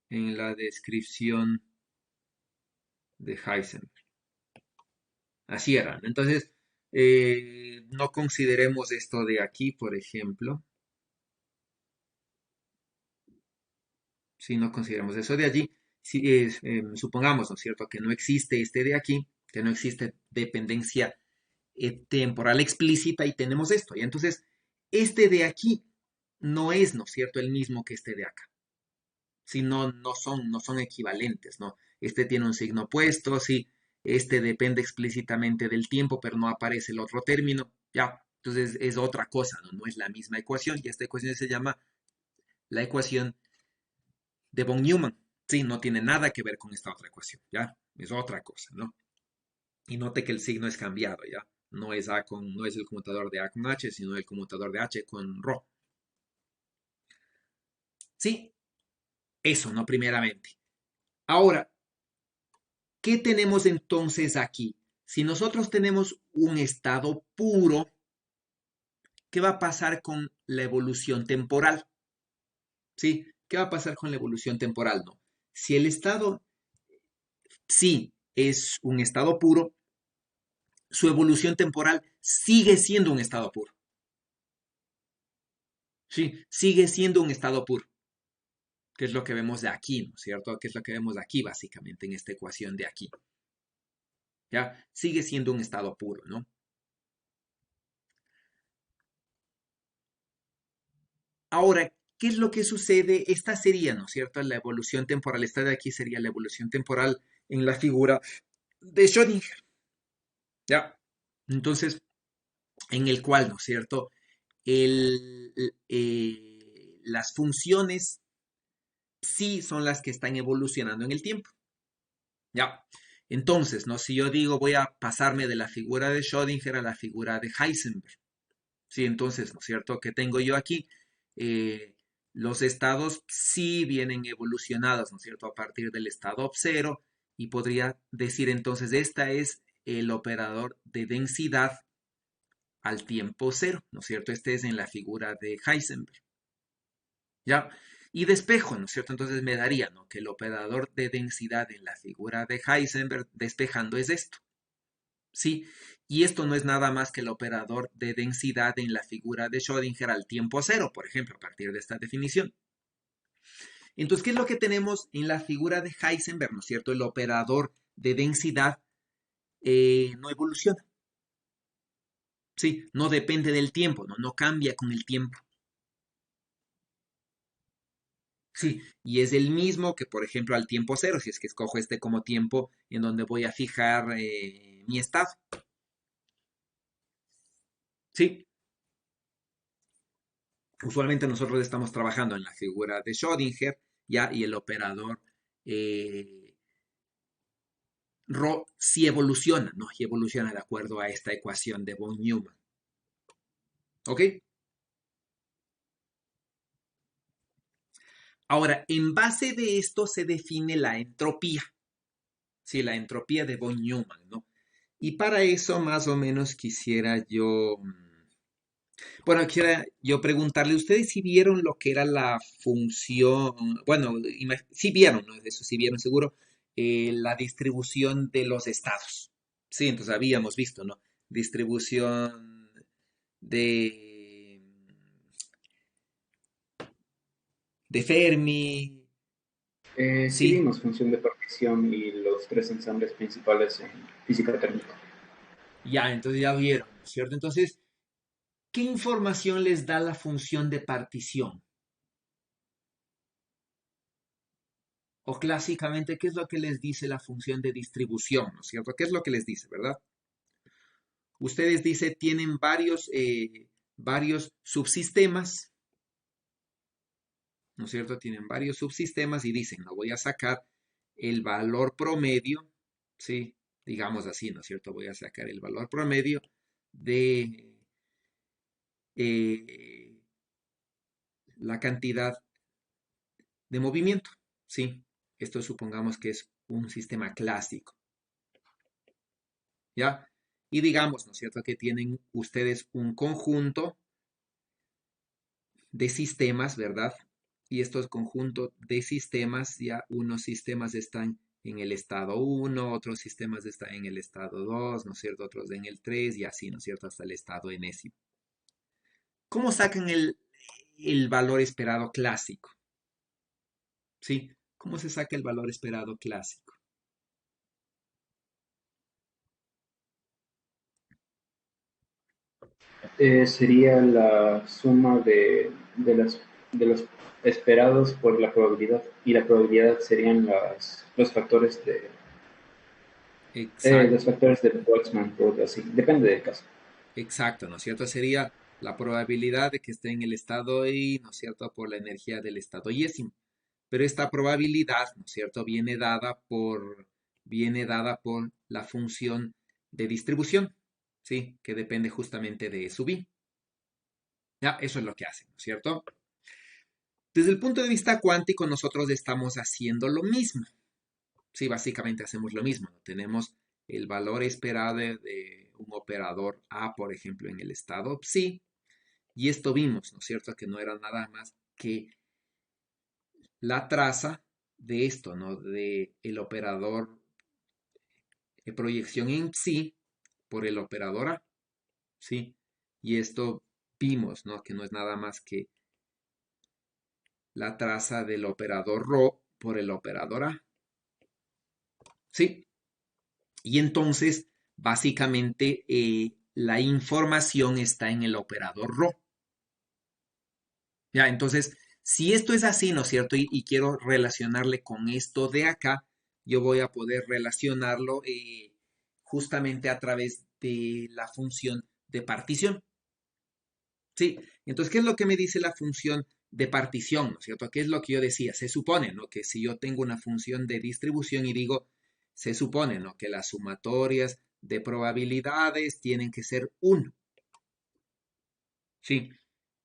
En la descripción de Heisenberg. Así eran. Entonces, no consideremos esto de aquí, por ejemplo. Si no consideramos eso de allí, si, supongamos, ¿no es cierto?, que no existe este de aquí, que no existe dependencia temporal explícita y tenemos esto. Y entonces, este de aquí no es, ¿no es cierto?, el mismo que este de acá. Si no, no son equivalentes, ¿no? Este tiene un signo opuesto, sí, este depende explícitamente del tiempo, pero no aparece el otro término, ya. Entonces es otra cosa, ¿no? No es la misma ecuación y esta ecuación se llama la ecuación de von Neumann. Sí, no tiene nada que ver con esta otra ecuación, ¿ya? Es otra cosa, ¿no? Y note que el signo es cambiado, ¿ya? No es el conmutador de A con H, sino el conmutador de H con Rho. Sí, eso, ¿no? Primeramente. Ahora, ¿qué tenemos entonces aquí? Si nosotros tenemos un estado puro, ¿qué va a pasar con la evolución temporal? ¿Sí? ¿Qué va a pasar con la evolución temporal? No. Si el estado sí es un estado puro, su evolución temporal sigue siendo un estado puro. Sí, sigue siendo un estado puro, que es lo que vemos de aquí, ¿no es cierto? Que es lo que vemos de aquí, básicamente, en esta ecuación de aquí. ¿Ya? Sigue siendo un estado puro, ¿no? Ahora, ¿qué es lo que sucede? Esta sería, ¿no es cierto? La evolución temporal. Esta de aquí sería la evolución temporal en la figura de Schrödinger. ¿Ya? Entonces, en el cual, ¿no es cierto? Las funciones sí son las que están evolucionando en el tiempo. ¿Ya? Entonces, ¿no? Si yo digo voy a pasarme de la figura de Schrödinger a la figura de Heisenberg. Sí, entonces, ¿no es cierto? ¿Qué tengo yo aquí? Eh, los estados sí vienen evolucionados, ¿no es cierto? A partir del estado cero y podría decir entonces, esta es el operador de densidad al tiempo cero, ¿no es cierto? Este es en la figura de Heisenberg, ¿ya? Y despejo, ¿no es cierto? Entonces me daría, ¿no? Que el operador de densidad en la figura de Heisenberg despejando es esto, ¿sí? Y esto no es nada más que el operador de densidad en la figura de Schrödinger al tiempo cero, por ejemplo, a partir de esta definición. Entonces, ¿qué es lo que tenemos en la figura de Heisenberg, ¿no es cierto? El operador de densidad no evoluciona, ¿sí? No depende del tiempo, ¿no? No cambia con el tiempo. Sí, y es el mismo que, por ejemplo, al tiempo cero, si es que escojo este como tiempo en donde voy a fijar mi estado. Sí, usualmente nosotros estamos trabajando en la figura de Schrödinger, ¿ya? Y el operador Rho sí evoluciona, ¿no? Y evoluciona de acuerdo a esta ecuación de von Neumann. ¿Ok? Ahora, en base de esto se define la entropía. Sí, la entropía de von Neumann, ¿no? Y para eso más o menos quisiera yo, bueno, quisiera yo preguntarle, ¿ustedes si vieron lo que era la función, bueno, si vieron, ¿no? Eso sí vieron seguro, la distribución de los estados. Sí, entonces habíamos visto, ¿no? Distribución de, de Fermi, Sí sí, vimos función de partición y los tres ensambles principales en física térmica. ya, entonces ya vieron, ¿no es cierto? Entonces, ¿qué información les da la función de partición? O clásicamente, ¿qué es lo que les dice la función de distribución? ¿No es cierto? ¿Qué es lo que les dice, verdad? Ustedes dicen, tienen varios subsistemas, ¿no es cierto? Tienen varios subsistemas y dicen, no voy a sacar el valor promedio, ¿sí? Digamos así, ¿no es cierto? Voy a sacar el valor promedio de eh, la cantidad de movimiento, ¿sí? Esto supongamos que es un sistema clásico, ¿ya? Y digamos, ¿no es cierto?, que tienen ustedes un conjunto de sistemas, ¿verdad? Y estos conjuntos de sistemas, ya unos sistemas están en el estado 1, otros sistemas están en el estado 2, ¿no es cierto? Otros en el 3 y así, ¿no es cierto? Hasta el estado enésimo. ¿Cómo sacan el valor esperado clásico? ¿Sí? ¿Cómo se saca el valor esperado clásico? Sería la suma de los esperados por la probabilidad, y la probabilidad serían Exacto. los factores de Boltzmann, por así, depende del caso. Exacto, ¿no es cierto? Sería la probabilidad de que esté en el estado Y, ¿no es cierto?, por la energía del estado yésimo. Pero esta probabilidad, ¿no es cierto?, viene dada por la función de distribución, ¿sí? Que depende justamente de sub I. Ya, eso es lo que hace, ¿no es cierto? Desde el punto de vista cuántico, nosotros estamos haciendo lo mismo. Sí, básicamente hacemos lo mismo, ¿no? Tenemos el valor esperado de un operador A, por ejemplo, en el estado psi. Y esto vimos, ¿no es cierto?, que no era nada más que la traza de esto, ¿no? De el operador de proyección en psi por el operador A, ¿sí? Y esto vimos, ¿no? Que no es nada más que la traza del operador ρ por el operador A, ¿sí? Y entonces, básicamente, la información está en el operador ρ. Ya, entonces, si esto es así, ¿no es cierto? Y quiero relacionarle con esto de acá, yo voy a poder relacionarlo justamente a través de la función de partición. Sí, entonces, ¿qué es lo que me dice la función de partición? ¿No es cierto? ¿Qué es lo que yo decía? Se supone, ¿no? Que si yo tengo una función de distribución y digo, se supone, ¿no? Que las sumatorias de probabilidades tienen que ser 1. Sí.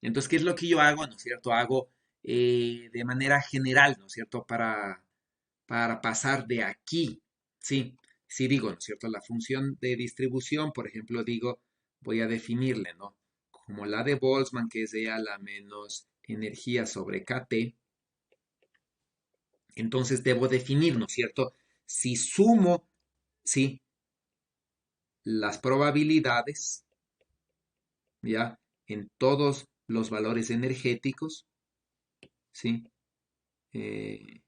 Entonces, ¿qué es lo que yo hago? ¿No es cierto? Hago de manera general, ¿no es cierto? Para pasar de aquí, ¿sí? Si digo, ¿no es cierto? La función de distribución, por ejemplo, digo, voy a definirle, ¿no? Como la de Boltzmann, que es E a la menos energía sobre KT, entonces debo definir, ¿no es cierto? Si sumo, ¿sí? Las probabilidades, ¿ya? En todos los valores energéticos, ¿sí? Eh,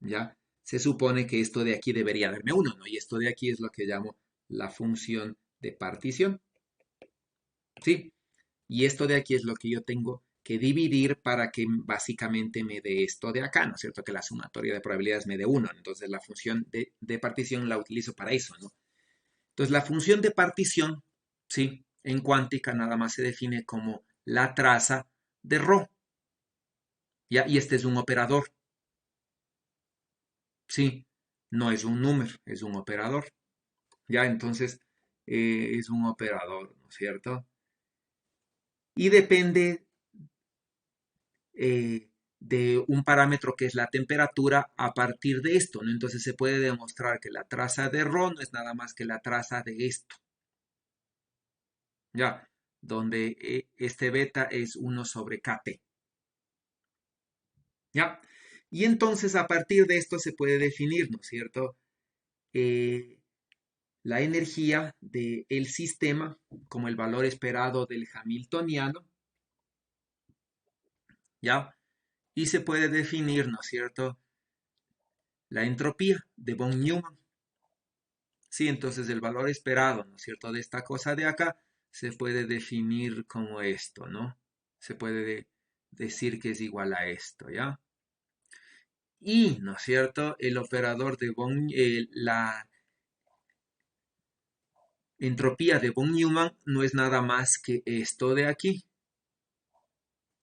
¿Ya? Se supone que esto de aquí debería darme uno, ¿no? Y esto de aquí es lo que llamo la función de partición, ¿sí? Y esto de aquí es lo que yo tengo que dividir para que básicamente me dé esto de acá, ¿no es cierto? Que la sumatoria de probabilidades me dé uno. Entonces la función de partición la utilizo para eso, ¿no? Entonces la función de partición, ¿sí? En cuántica nada más se define como la traza de ρ, ¿ya? Y este es un operador, ¿sí? No es un número, es un operador. Ya, entonces es un operador, ¿no es cierto? Y depende de un parámetro que es la temperatura a partir de esto, ¿no? Entonces se puede demostrar que la traza de Rho no es nada más que la traza de esto, ¿ya? Donde este beta es 1 sobre Kt, ¿ya? Y entonces a partir de esto se puede definir, ¿no es cierto? La energía del sistema como el valor esperado del Hamiltoniano, ¿ya? Y se puede definir, ¿no es cierto?, la entropía de von Neumann. Sí, entonces el valor esperado, ¿no es cierto?, de esta cosa de acá se puede definir como esto, ¿no? Se puede decir que es igual a esto, ¿ya? Y, ¿no es cierto?, el operador de la entropía de von Neumann no es nada más que esto de aquí.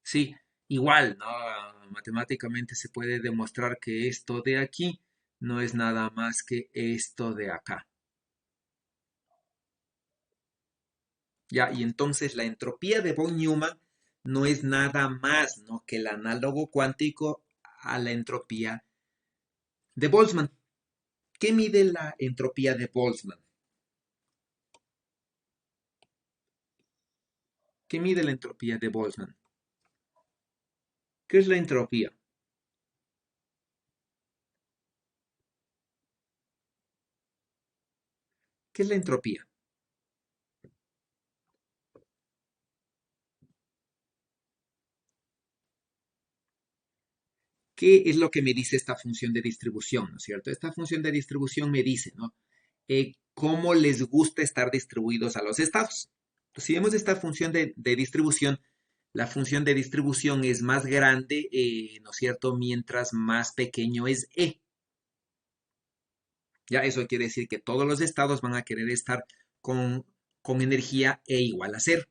Sí, igual, ¿no? Matemáticamente se puede demostrar que esto de aquí no es nada más que esto de acá. Ya, y entonces la entropía de von Neumann no es nada más, ¿no?, que el análogo cuántico a la entropía de Boltzmann. ¿Qué mide la entropía de Boltzmann? ¿Qué mide la entropía de Boltzmann? ¿Qué es la entropía? ¿Qué es la entropía? ¿Qué es lo que me dice esta función de distribución, ¿no es cierto? Esta función de distribución me dice, ¿no?, cómo les gusta estar distribuidos a los estados. Entonces, si vemos esta función de distribución, la función de distribución es más grande, ¿no es cierto?, mientras más pequeño es E. Ya eso quiere decir que todos los estados van a querer estar con energía E igual a cero.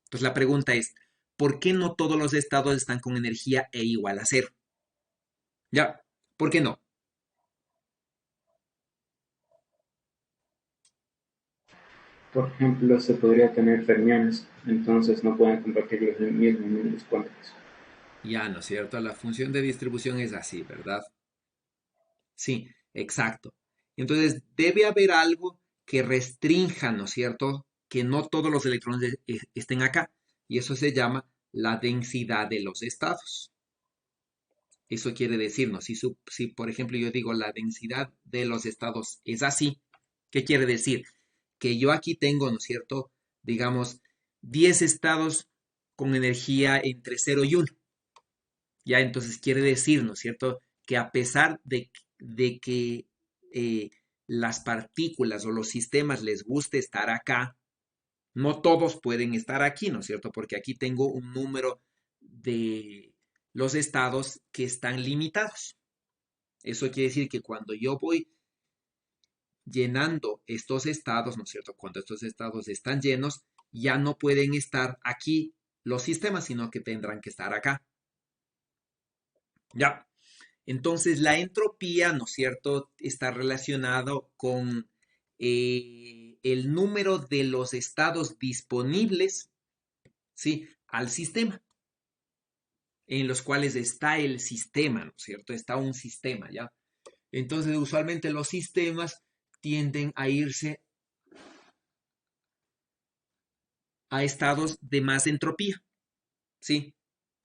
Entonces la pregunta es, ¿por qué no todos los estados están con energía E igual a cero? Ya, ¿por qué no? Por ejemplo, se podría tener fermiones, entonces no pueden compartir los mismos números cuánticos. Ya, ¿no es cierto? La función de distribución es así, ¿verdad? Sí, exacto. Entonces, debe haber algo que restrinja, ¿no es cierto?, que no todos los electrones estén acá. Y eso se llama la densidad de los estados. Eso quiere decirnos, si por ejemplo yo digo la densidad de los estados es así, ¿qué quiere decir? Que yo aquí tengo, ¿no es cierto?, digamos, 10 estados con energía entre 0 y 1. Ya, entonces quiere decir, ¿no es cierto?, que a pesar de que las partículas o los sistemas les guste estar acá, no todos pueden estar aquí, ¿no es cierto? Porque aquí tengo un número de los estados que están limitados. Eso quiere decir que cuando yo voy llenando estos estados, ¿no es cierto? Cuando estos estados están llenos, ya no pueden estar aquí los sistemas, sino que tendrán que estar acá. Ya. Entonces, la entropía, ¿no es cierto?, está relacionado con el número de los estados disponibles, ¿sí?, al sistema, en los cuales está el sistema, ¿no es cierto? Está un sistema, ¿ya? Entonces, usualmente los sistemas tienden a irse a estados de más entropía, ¿sí?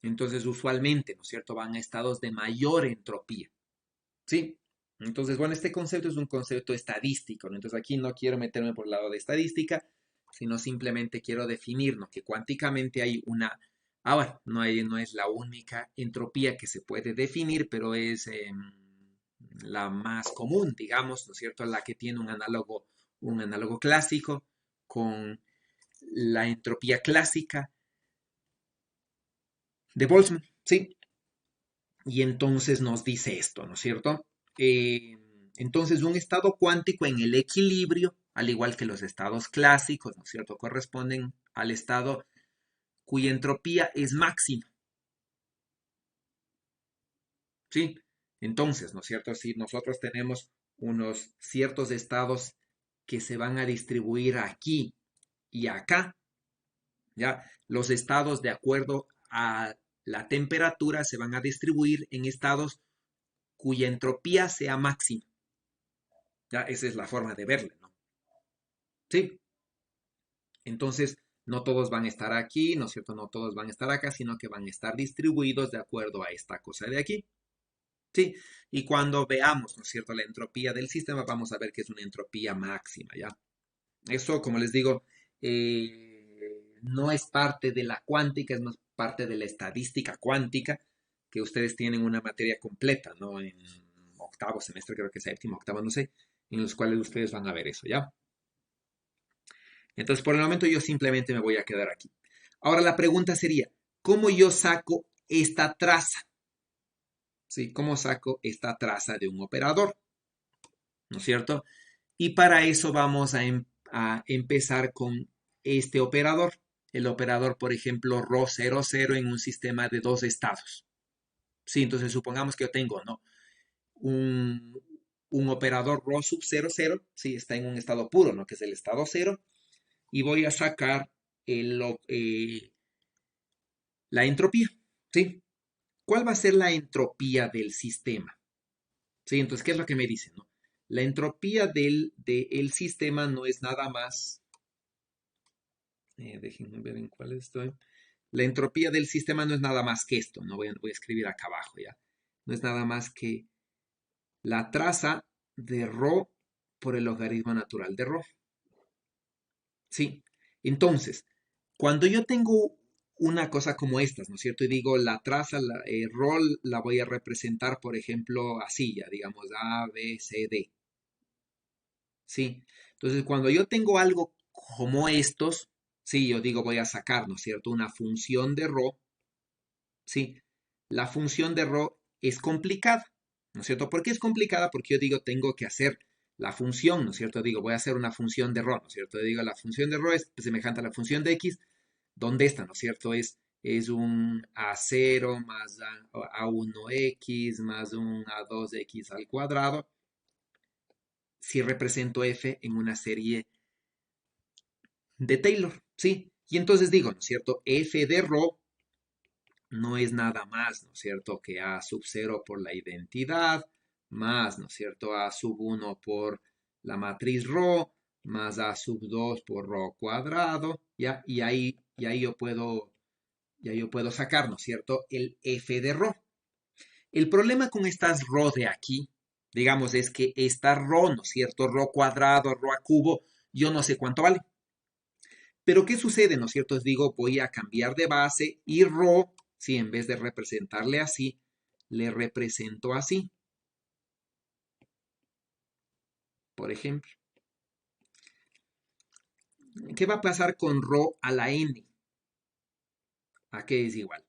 Entonces, usualmente, ¿no es cierto?, van a estados de mayor entropía, ¿sí? Entonces, bueno, este concepto es un concepto estadístico, ¿no? Entonces, aquí no quiero meterme por el lado de estadística, sino simplemente quiero definir, ¿no?, que cuánticamente hay una... Ahora, no es la única entropía que se puede definir, pero es la más común, digamos, ¿no es cierto?, la que tiene un análogo clásico con la entropía clásica de Boltzmann, ¿sí? Y entonces nos dice esto, ¿no es cierto? Entonces, un estado cuántico en el equilibrio, al igual que los estados clásicos, ¿no es cierto?, corresponden al estado cuya entropía es máxima, ¿sí? Entonces, ¿no es cierto? Si nosotros tenemos unos ciertos estados que se van a distribuir aquí y acá, ¿ya? Los estados de acuerdo a la temperatura se van a distribuir en estados cuya entropía sea máxima. Ya, esa es la forma de verla, ¿no? Sí. Entonces, no todos van a estar aquí, ¿no es cierto? No todos van a estar acá, sino que van a estar distribuidos de acuerdo a esta cosa de aquí. Sí. Y cuando veamos, ¿no es cierto?, la entropía del sistema, vamos a ver que es una entropía máxima, ¿ya? Eso, como les digo, no es parte de la cuántica, es más parte de la estadística cuántica, que ustedes tienen una materia completa, ¿no? En octavo semestre, creo que séptimo, octavo, no sé, en los cuales ustedes van a ver eso, ¿ya? Entonces, por el momento yo simplemente me voy a quedar aquí. Ahora la pregunta sería, ¿cómo yo saco esta traza? ¿Sí? ¿Cómo saco esta traza de un operador? ¿No es cierto? Y para eso vamos a empezar con este operador. El operador, por ejemplo, ρ00 en un sistema de dos estados. Sí, entonces supongamos que yo tengo, ¿no?, un operador ρ sub 00, sí, está en un estado puro, ¿no?, que es el estado 0, y voy a sacar la entropía, ¿sí? ¿Cuál va a ser la entropía del sistema? Sí, entonces, ¿qué es lo que me dicen, no? La entropía del sistema no es nada más, déjenme ver en cuál estoy. La entropía del sistema no es nada más que esto, no voy a escribir acá abajo ya. No es nada más que la traza de ρ por el logaritmo natural de ρ. Sí, entonces, cuando yo tengo una cosa como estas, ¿no es cierto? Y digo, la traza, ρ la voy a representar, por ejemplo, así, ya digamos, A, B, C, D. Sí, entonces cuando yo tengo algo como estos, sí, yo digo, voy a sacar, ¿no es cierto?, una función de ρ. Sí, la función de ρ es complicada, ¿no es cierto? ¿Por qué es complicada? Porque yo digo, tengo que hacer la función, ¿no es cierto? Digo, voy a hacer una función de ρ, ¿no es cierto? Digo, la función de ρ es semejante a la función de x, ¿dónde está, no es cierto? Es un a0 más a1x más un a2x al cuadrado, si represento f en una serie de Taylor, ¿sí? Y entonces digo, ¿no es cierto? F de ρ no es nada más, ¿no es cierto?, que a sub 0 por la identidad, más, ¿no es cierto?, a sub 1 por la matriz ρ, más a sub 2 por ρ cuadrado, ¿ya? Y ahí yo puedo sacar, ¿no es cierto?, el f de ρ. El problema con estas ρ de aquí, digamos, es que esta ρ, ¿no es cierto?, ρ cuadrado, ρ a cubo, yo no sé cuánto vale. Pero ¿qué sucede, no es cierto? Digo, voy a cambiar de base y ρ, si en vez de representarle así, le represento así. Por ejemplo, ¿qué va a pasar con ρ a la n? ¿A qué es igual?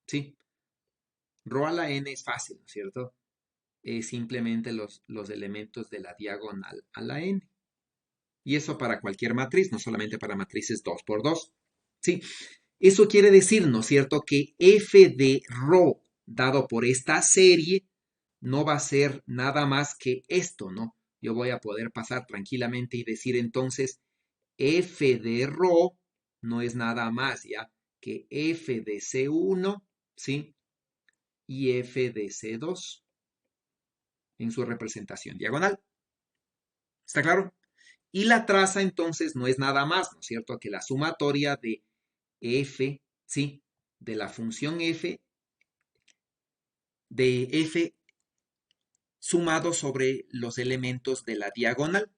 Sí, ρ a la n es fácil, ¿no es cierto? Es simplemente los elementos de la diagonal a la n. Y eso para cualquier matriz, no solamente para matrices 2 por 2. Sí, eso quiere decir, ¿no es cierto?, que f de ρ dado por esta serie no va a ser nada más que esto, ¿no? Yo voy a poder pasar tranquilamente y decir entonces f de ρ no es nada más, ¿ya?, que f de C1, ¿sí?, y f de C2 en su representación diagonal. ¿Está claro? Y la traza entonces no es nada más, ¿no es cierto?, que la sumatoria de f, ¿sí?, de la función f, de f sumado sobre los elementos de la diagonal.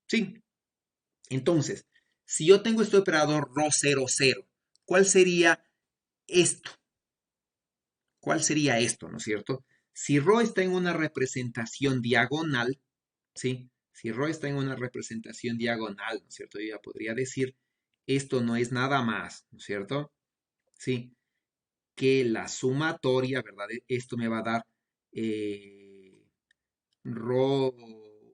Sí. Entonces, si yo tengo este operador ρ00, ¿cuál sería esto? ¿Cuál sería esto, no es cierto? Si ρ está en una representación diagonal, ¿sí? Si ρ está en una representación diagonal, ¿no es cierto? Yo ya podría decir, esto no es nada más, ¿no es cierto? Sí, que la sumatoria, ¿verdad? Esto me va a dar ρ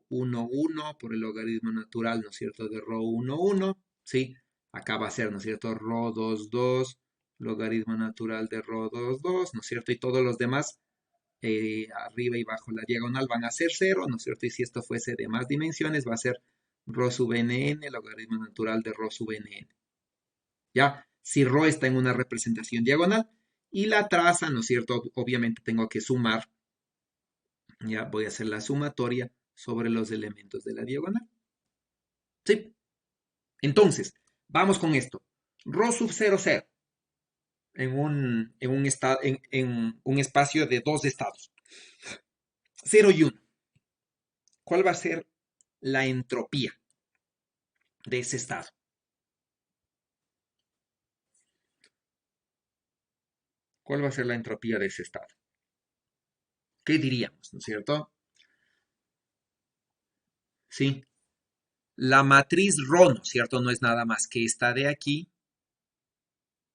1 por el logaritmo natural, ¿no es cierto?, de ρ 1, ¿sí? Acá va a ser, ¿no es cierto?, ρ 2, logaritmo natural de ρ 2, ¿no es cierto? Y todos los demás, arriba y bajo la diagonal, van a ser 0, ¿no es cierto? Y si esto fuese de más dimensiones, va a ser ρ sub nn, logaritmo natural de ρ sub nn. ¿Ya? si ρ está en una representación diagonal. Y la traza, ¿no es cierto? Obviamente tengo que sumar. Ya voy a hacer la sumatoria sobre los elementos de la diagonal. ¿Sí? Entonces, vamos con esto. Rho sub 0, 0 en un espacio de dos estados. 0 y 1. ¿Cuál va a ser la entropía de ese estado? ¿Cuál va a ser la entropía de ese estado? ¿Qué diríamos, no es cierto? Sí. La matriz ρ, ¿no es cierto? No es nada más que esta de aquí,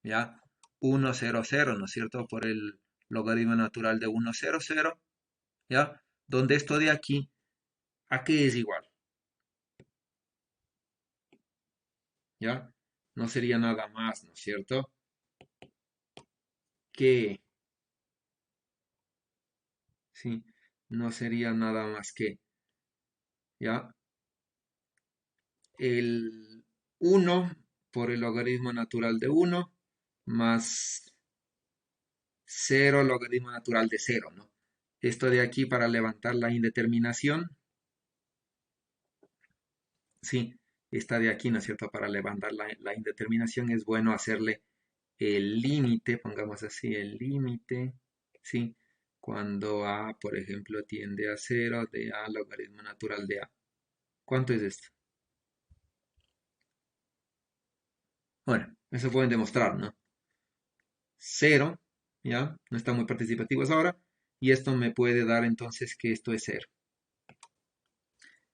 ¿ya? 1, 0, 0, ¿no es cierto? Por el logaritmo natural de 1, 0, 0, ¿ya? Donde esto de aquí, ¿a qué es igual? ¿Ya? No sería nada más, ¿no es cierto? Que, sí, no sería nada más que, ¿ya? El 1 por el logaritmo natural de 1 más 0 logaritmo natural de 0, ¿no? Esto de aquí para levantar la indeterminación, sí, esta de aquí, ¿no es cierto? Para levantar la indeterminación es bueno hacerle el límite, pongamos así, el límite, ¿sí? Cuando A, por ejemplo, tiende a 0 de A logaritmo natural de A. ¿Cuánto es esto? Bueno, eso pueden demostrar, ¿no? 0, ¿ya? No están muy participativos ahora. Y esto me puede dar entonces que esto es 0.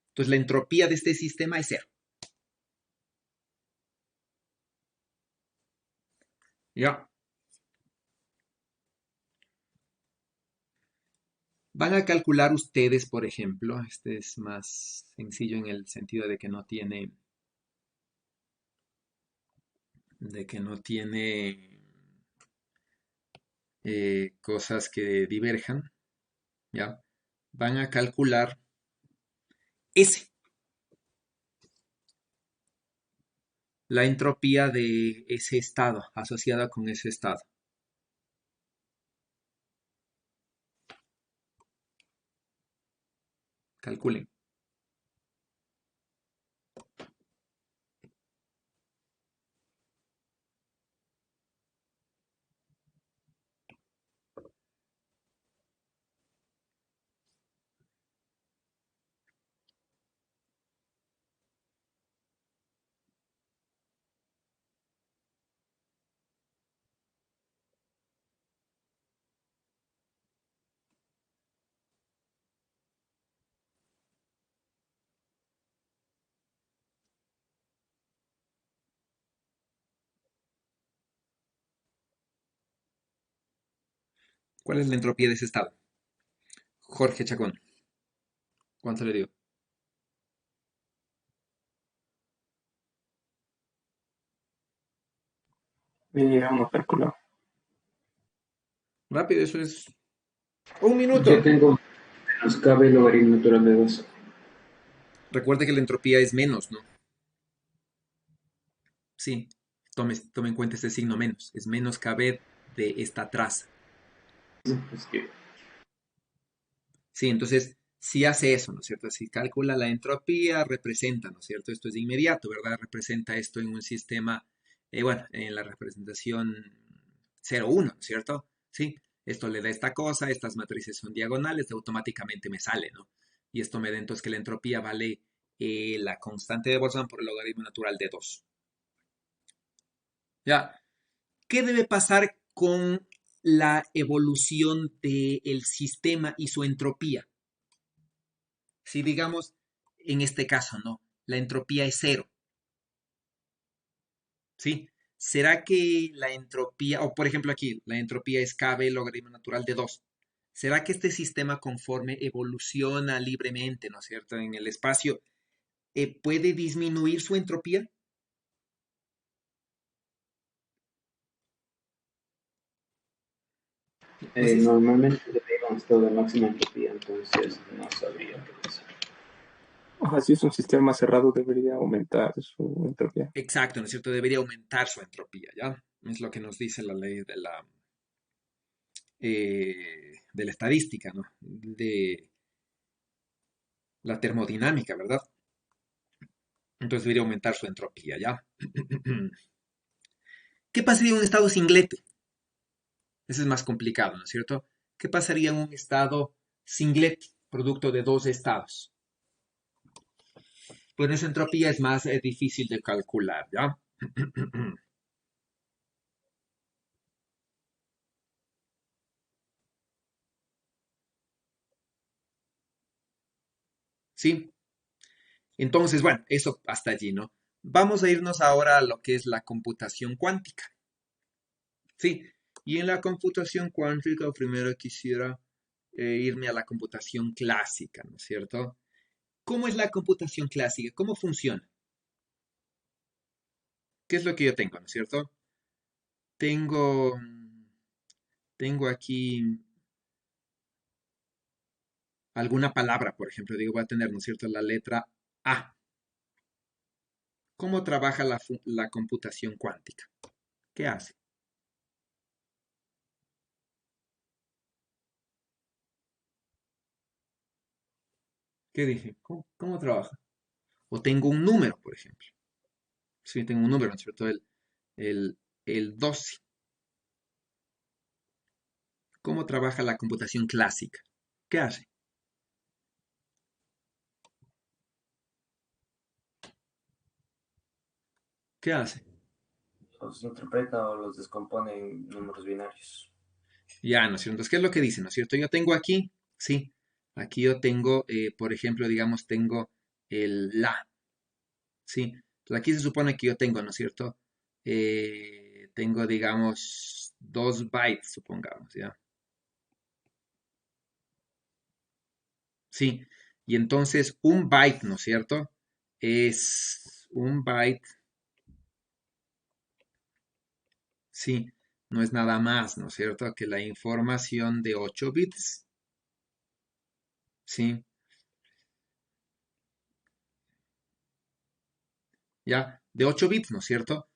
Entonces la entropía de este sistema es 0. ¿Ya? Van a calcular ustedes, por ejemplo, este es más sencillo en el sentido de que no tiene cosas que diverjan, ¿ya? Van a calcular S, la entropía de ese estado, asociada con ese estado. Calculen. ¿Cuál es la entropía de ese estado? Jorge Chacón. ¿Cuánto le digo? Aún no calculado. Rápido, eso es un Yo minuto. tengo menos cabe el logaritmo natural de 2. Recuerde que la entropía es menos, ¿no? Sí, tome en cuenta este signo menos. Es menos kb de esta traza. Es que Sí, entonces, si hace eso, ¿no es cierto? Si calcula la entropía, representa, ¿no es cierto? Esto es de inmediato, ¿verdad? Representa esto en un sistema, bueno, en la representación 0,1, ¿no es cierto? Sí, esto le da esta cosa, estas matrices son diagonales, automáticamente me sale, ¿no? Y esto me da entonces que la entropía vale la constante de Boltzmann por el logaritmo natural de 2. Ya, ¿qué debe pasar con la evolución del sistema y su entropía? Si digamos, en este caso, ¿no? La entropía es 0, ¿sí? ¿Será que la entropía, o por ejemplo aquí, la entropía es kb logaritmo natural de 2? ¿Será que este sistema conforme evoluciona libremente, ¿no es cierto?, en el espacio, puede disminuir su entropía? No sé si- normalmente debería un estado de máxima entropía, entonces no sabría qué pasar. O sea, si es un sistema cerrado, debería aumentar su entropía. Exacto, ¿no es cierto? Debería aumentar su entropía, ¿ya? Es lo que nos dice la ley de la estadística, ¿no? De la termodinámica, ¿verdad? Entonces debería aumentar su entropía, ¿ya? ¿Qué pasaría en un estado singlete? Ese es más complicado, ¿no es cierto? ¿Qué pasaría en un estado singlete, producto de dos estados? Pues esa entropía es más difícil de calcular, ¿ya? ¿Sí? Entonces, bueno, eso hasta allí, ¿no? Vamos a irnos ahora a lo que es la computación cuántica. Sí, y en la computación cuántica primero quisiera irme a la computación clásica, ¿no es cierto? ¿Cómo es la computación clásica? ¿Cómo funciona? ¿Qué es lo que yo tengo, ¿no es cierto? Tengo, tengo aquí alguna palabra, por ejemplo, digo, voy a tener, ¿no es cierto?, la letra A. ¿Cómo trabaja la computación cuántica? ¿Qué hace? ¿Qué dije? ¿Cómo trabaja? O tengo un número, por ejemplo. Si tengo un número, ¿no es cierto? El, el 12. ¿Cómo trabaja la computación clásica? ¿Qué hace? ¿Qué hace? Los interpreta o los descompone en números binarios. Ya, ¿no es cierto? Entonces, ¿qué es lo que dice, no es cierto? Yo tengo aquí, sí, aquí yo tengo, por ejemplo, digamos, tengo el la, sí. Entonces, aquí se supone que yo tengo, ¿no es cierto? Tengo, digamos, 2 bytes, supongamos, ¿ya? Sí. Y entonces, un byte, ¿no es cierto? Es un byte, sí, no es nada más, ¿no es cierto? Que la información de 8 bits, sí. ¿Ya? De 8 bits, ¿no es cierto?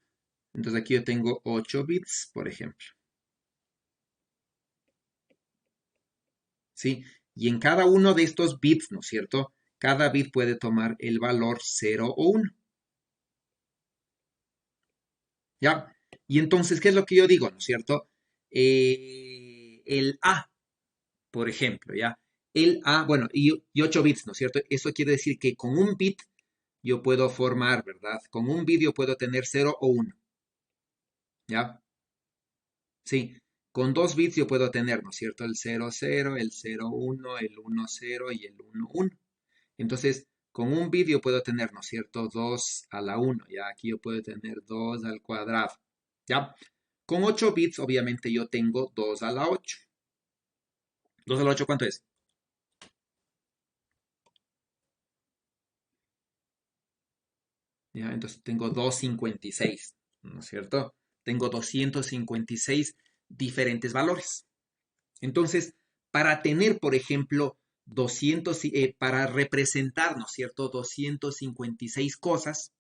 Entonces aquí yo tengo 8 bits, por ejemplo. ¿Sí? Y en cada uno de estos bits, ¿no es cierto? Cada bit puede tomar el valor 0 o 1. ¿Ya? Y entonces, ¿qué es lo que yo digo, ¿no es cierto? El A, por ejemplo, ¿ya? El A, bueno, y 8 bits, ¿no es cierto? Eso quiere decir que con un bit yo puedo formar, ¿verdad? Con un bit yo puedo tener 0 o 1. ¿Ya? Sí, con 2 bits yo puedo tener, ¿no es cierto? El 00, el 01, el 10 y el 11. Entonces, con un bit yo puedo tener, ¿no es cierto? 2 a la 1. Ya aquí yo puedo tener 2 al cuadrado. ¿Ya? Con 8 bits, obviamente, yo tengo 2 a la 8. 2 a la 8, ¿cuánto es? ¿Ya? Entonces tengo 256, ¿no es cierto? Tengo 256 diferentes valores. Entonces, para tener, por ejemplo, 200, para representar, ¿no es cierto?, 256 cosas,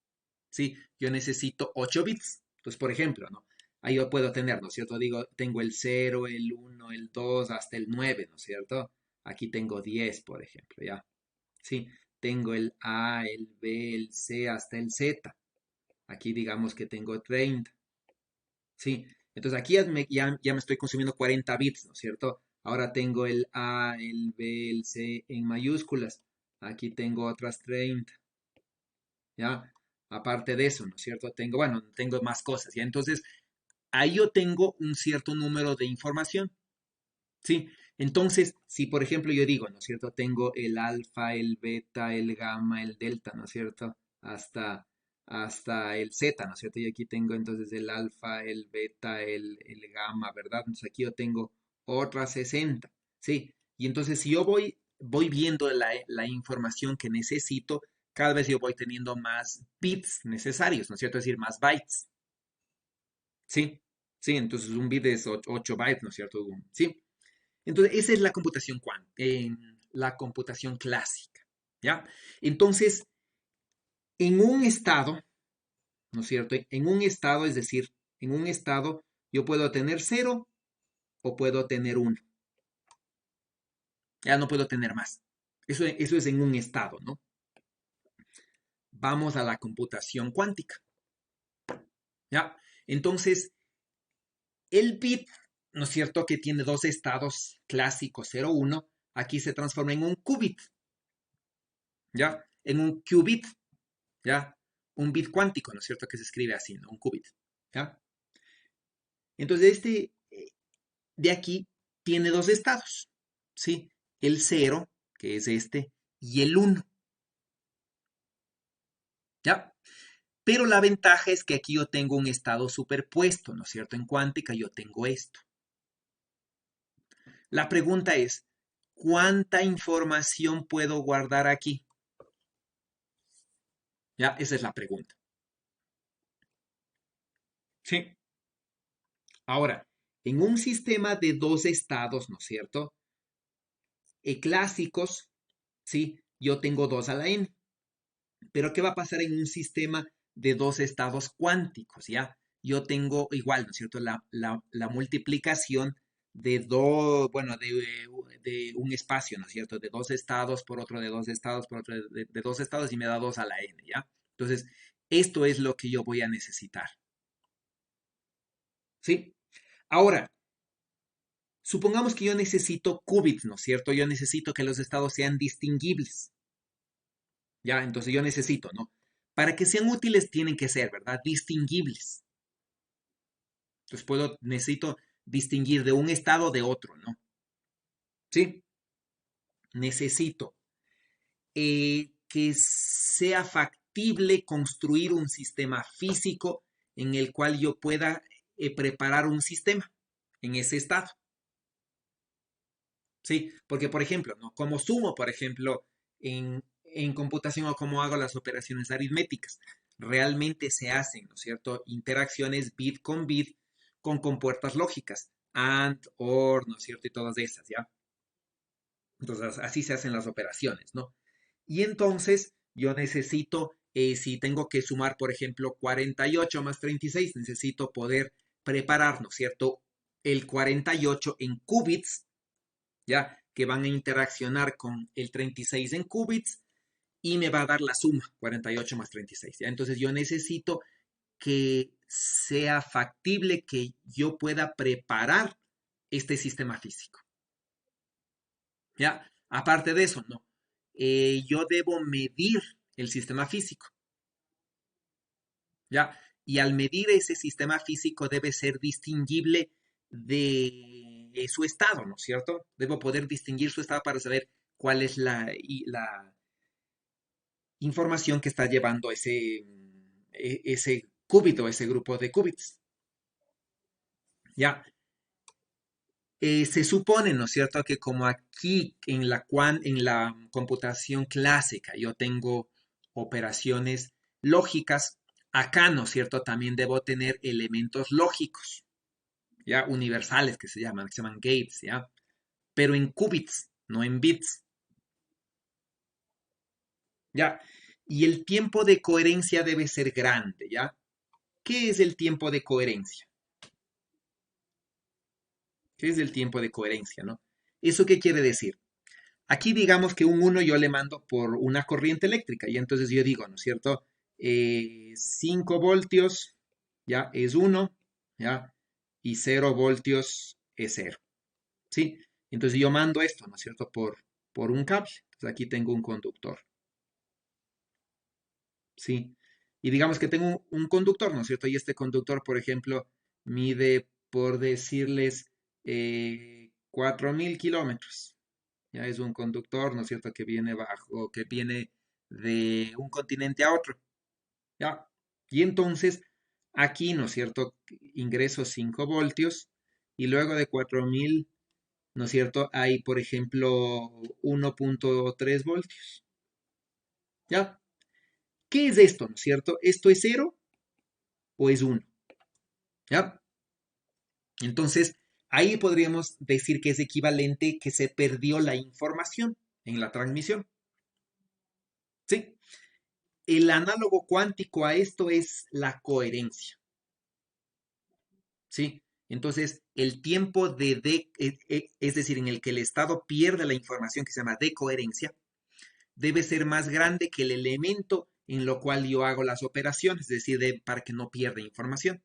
¿sí? Yo necesito 8 bits. Entonces, por ejemplo, ¿no? Ahí yo puedo tener, ¿no es cierto? Digo, tengo el 0, el 1, el 2, hasta el 9, ¿no es cierto? Aquí tengo 10, por ejemplo, ¿ya? Sí, tengo el A, el B, el C, hasta el Z. Aquí digamos que tengo 30. Sí, entonces aquí ya me estoy consumiendo 40 bits, ¿no es cierto? Ahora tengo el A, el B, el C en mayúsculas. Aquí tengo otras 30, ¿ya? Aparte de eso, ¿no es cierto? Tengo, bueno, tengo más cosas, ¿ya? Entonces, ahí yo tengo un cierto número de información, ¿sí? Entonces, si por ejemplo yo digo, ¿no es cierto? Tengo el alfa, el beta, el gamma, el delta, ¿no es cierto? Hasta el Z, ¿no es cierto? Y aquí tengo entonces el alfa, el beta, el gamma, ¿verdad? Entonces aquí yo tengo otras 60, ¿sí? Y entonces si yo voy viendo la información que necesito, cada vez yo voy teniendo más bits necesarios, ¿no es cierto? Es decir, más bytes, ¿sí? Sí, entonces un bit es 8 bytes, ¿no es cierto? ¿Sí? Entonces, esa es la computación clásica. ¿ya? Entonces, en un estado, ¿no es cierto? En un estado, es decir, en un estado yo puedo tener 0 o puedo tener 1. Ya no puedo tener más. Eso es en un estado, ¿no? Vamos a la computación cuántica, ¿ya? Entonces, el bit, ¿no es cierto?, que tiene dos estados clásicos, 0, 1, aquí se transforma en un qubit, ¿ya? En un qubit, ¿ya? Un bit cuántico, ¿no es cierto?, que se escribe así, ¿no? Un qubit, ¿ya? Entonces, de aquí tiene dos estados, ¿sí? El 0, que es este, y el 1, ¿ya? Pero la ventaja es que aquí yo tengo un estado superpuesto, ¿no es cierto? En cuántica yo tengo esto. La pregunta es, ¿cuánta información puedo guardar aquí? Ya, esa es la pregunta. Sí. Ahora, en un sistema de dos estados, ¿no es cierto? Clásicos, ¿sí? Yo tengo 2 a la n. Pero ¿qué va a pasar en un sistema de dos estados cuánticos? ¿Ya? Yo tengo igual, ¿no es cierto? La multiplicación de dos, bueno, de un espacio, ¿no es cierto? De dos estados por otro, de dos estados por otro, de dos estados y me da 2 a la n, ¿ya? Entonces, esto es lo que yo voy a necesitar. ¿Sí? Ahora, supongamos que yo necesito qubits, ¿no es cierto? Yo necesito que los estados sean distinguibles. Ya, entonces yo necesito, ¿no? Para que sean útiles tienen que ser, ¿verdad? Distinguibles. Entonces necesito distinguir de un estado de otro, ¿no? ¿Sí? Necesito que sea factible construir un sistema físico en el cual yo pueda preparar un sistema en ese estado. ¿Sí? Porque, por ejemplo, ¿no? Como sumo, por ejemplo, en computación o como hago las operaciones aritméticas, realmente se hacen, ¿no es cierto? Interacciones bit con compuertas lógicas, AND, OR, ¿no es cierto? Y todas esas, ¿ya? Entonces, así se hacen las operaciones, ¿no? Y entonces, yo necesito, si tengo que sumar, por ejemplo, 48 más 36, necesito poder preparar, ¿no es cierto? El 48 en qubits, ¿ya? Que van a interaccionar con el 36 en qubits y me va a dar la suma, 48 más 36, ¿ya? Entonces yo necesito que sea factible que yo pueda preparar este sistema físico, ¿ya? Aparte de eso, ¿no? Yo debo medir el sistema físico, ¿ya? Y al medir ese sistema físico debe ser distinguible de su estado, ¿no es cierto? Debo poder distinguir su estado para saber cuál es la información que está llevando ese qubit o ese grupo de qubits. Ya, se supone, ¿no es cierto?, que como aquí en la computación clásica yo tengo operaciones lógicas, acá, ¿no es cierto?, también debo tener elementos lógicos, ya, universales que se llaman gates, ya, pero en qubits, no en bits, ya. Y el tiempo de coherencia debe ser grande, ¿ya? ¿Qué es el tiempo de coherencia? ¿Qué es el tiempo de coherencia, no? ¿Eso qué quiere decir? Aquí digamos que un 1 yo le mando por una corriente eléctrica y entonces yo digo, ¿no es cierto? 5 voltios ya es 1, ¿ya? Y 0 voltios es 0, ¿sí? Entonces yo mando esto, ¿no es cierto? Por un cable. Entonces aquí tengo un conductor, ¿sí? Y digamos que tengo un conductor, ¿no es cierto? Y este conductor, por ejemplo, mide, por decirles, 4.000 kilómetros. Ya es un conductor, ¿no es cierto?, que viene de un continente a otro. ¿Ya? Y entonces, aquí, ¿no es cierto?, ingreso 5 voltios y luego de 4.000, ¿no es cierto?, hay, por ejemplo, 1.3 voltios. ¿Ya? ¿Qué es esto, no es cierto? ¿Esto es 0 o es 1? ¿Ya? Entonces, ahí podríamos decir que es equivalente que se perdió la información en la transmisión. El análogo cuántico a esto es la coherencia, ¿sí? Entonces, el tiempo es decir, en el que el estado pierde la información que se llama decoherencia, debe ser más grande que el elemento en lo cual yo hago las operaciones, es decir, para que no pierda información.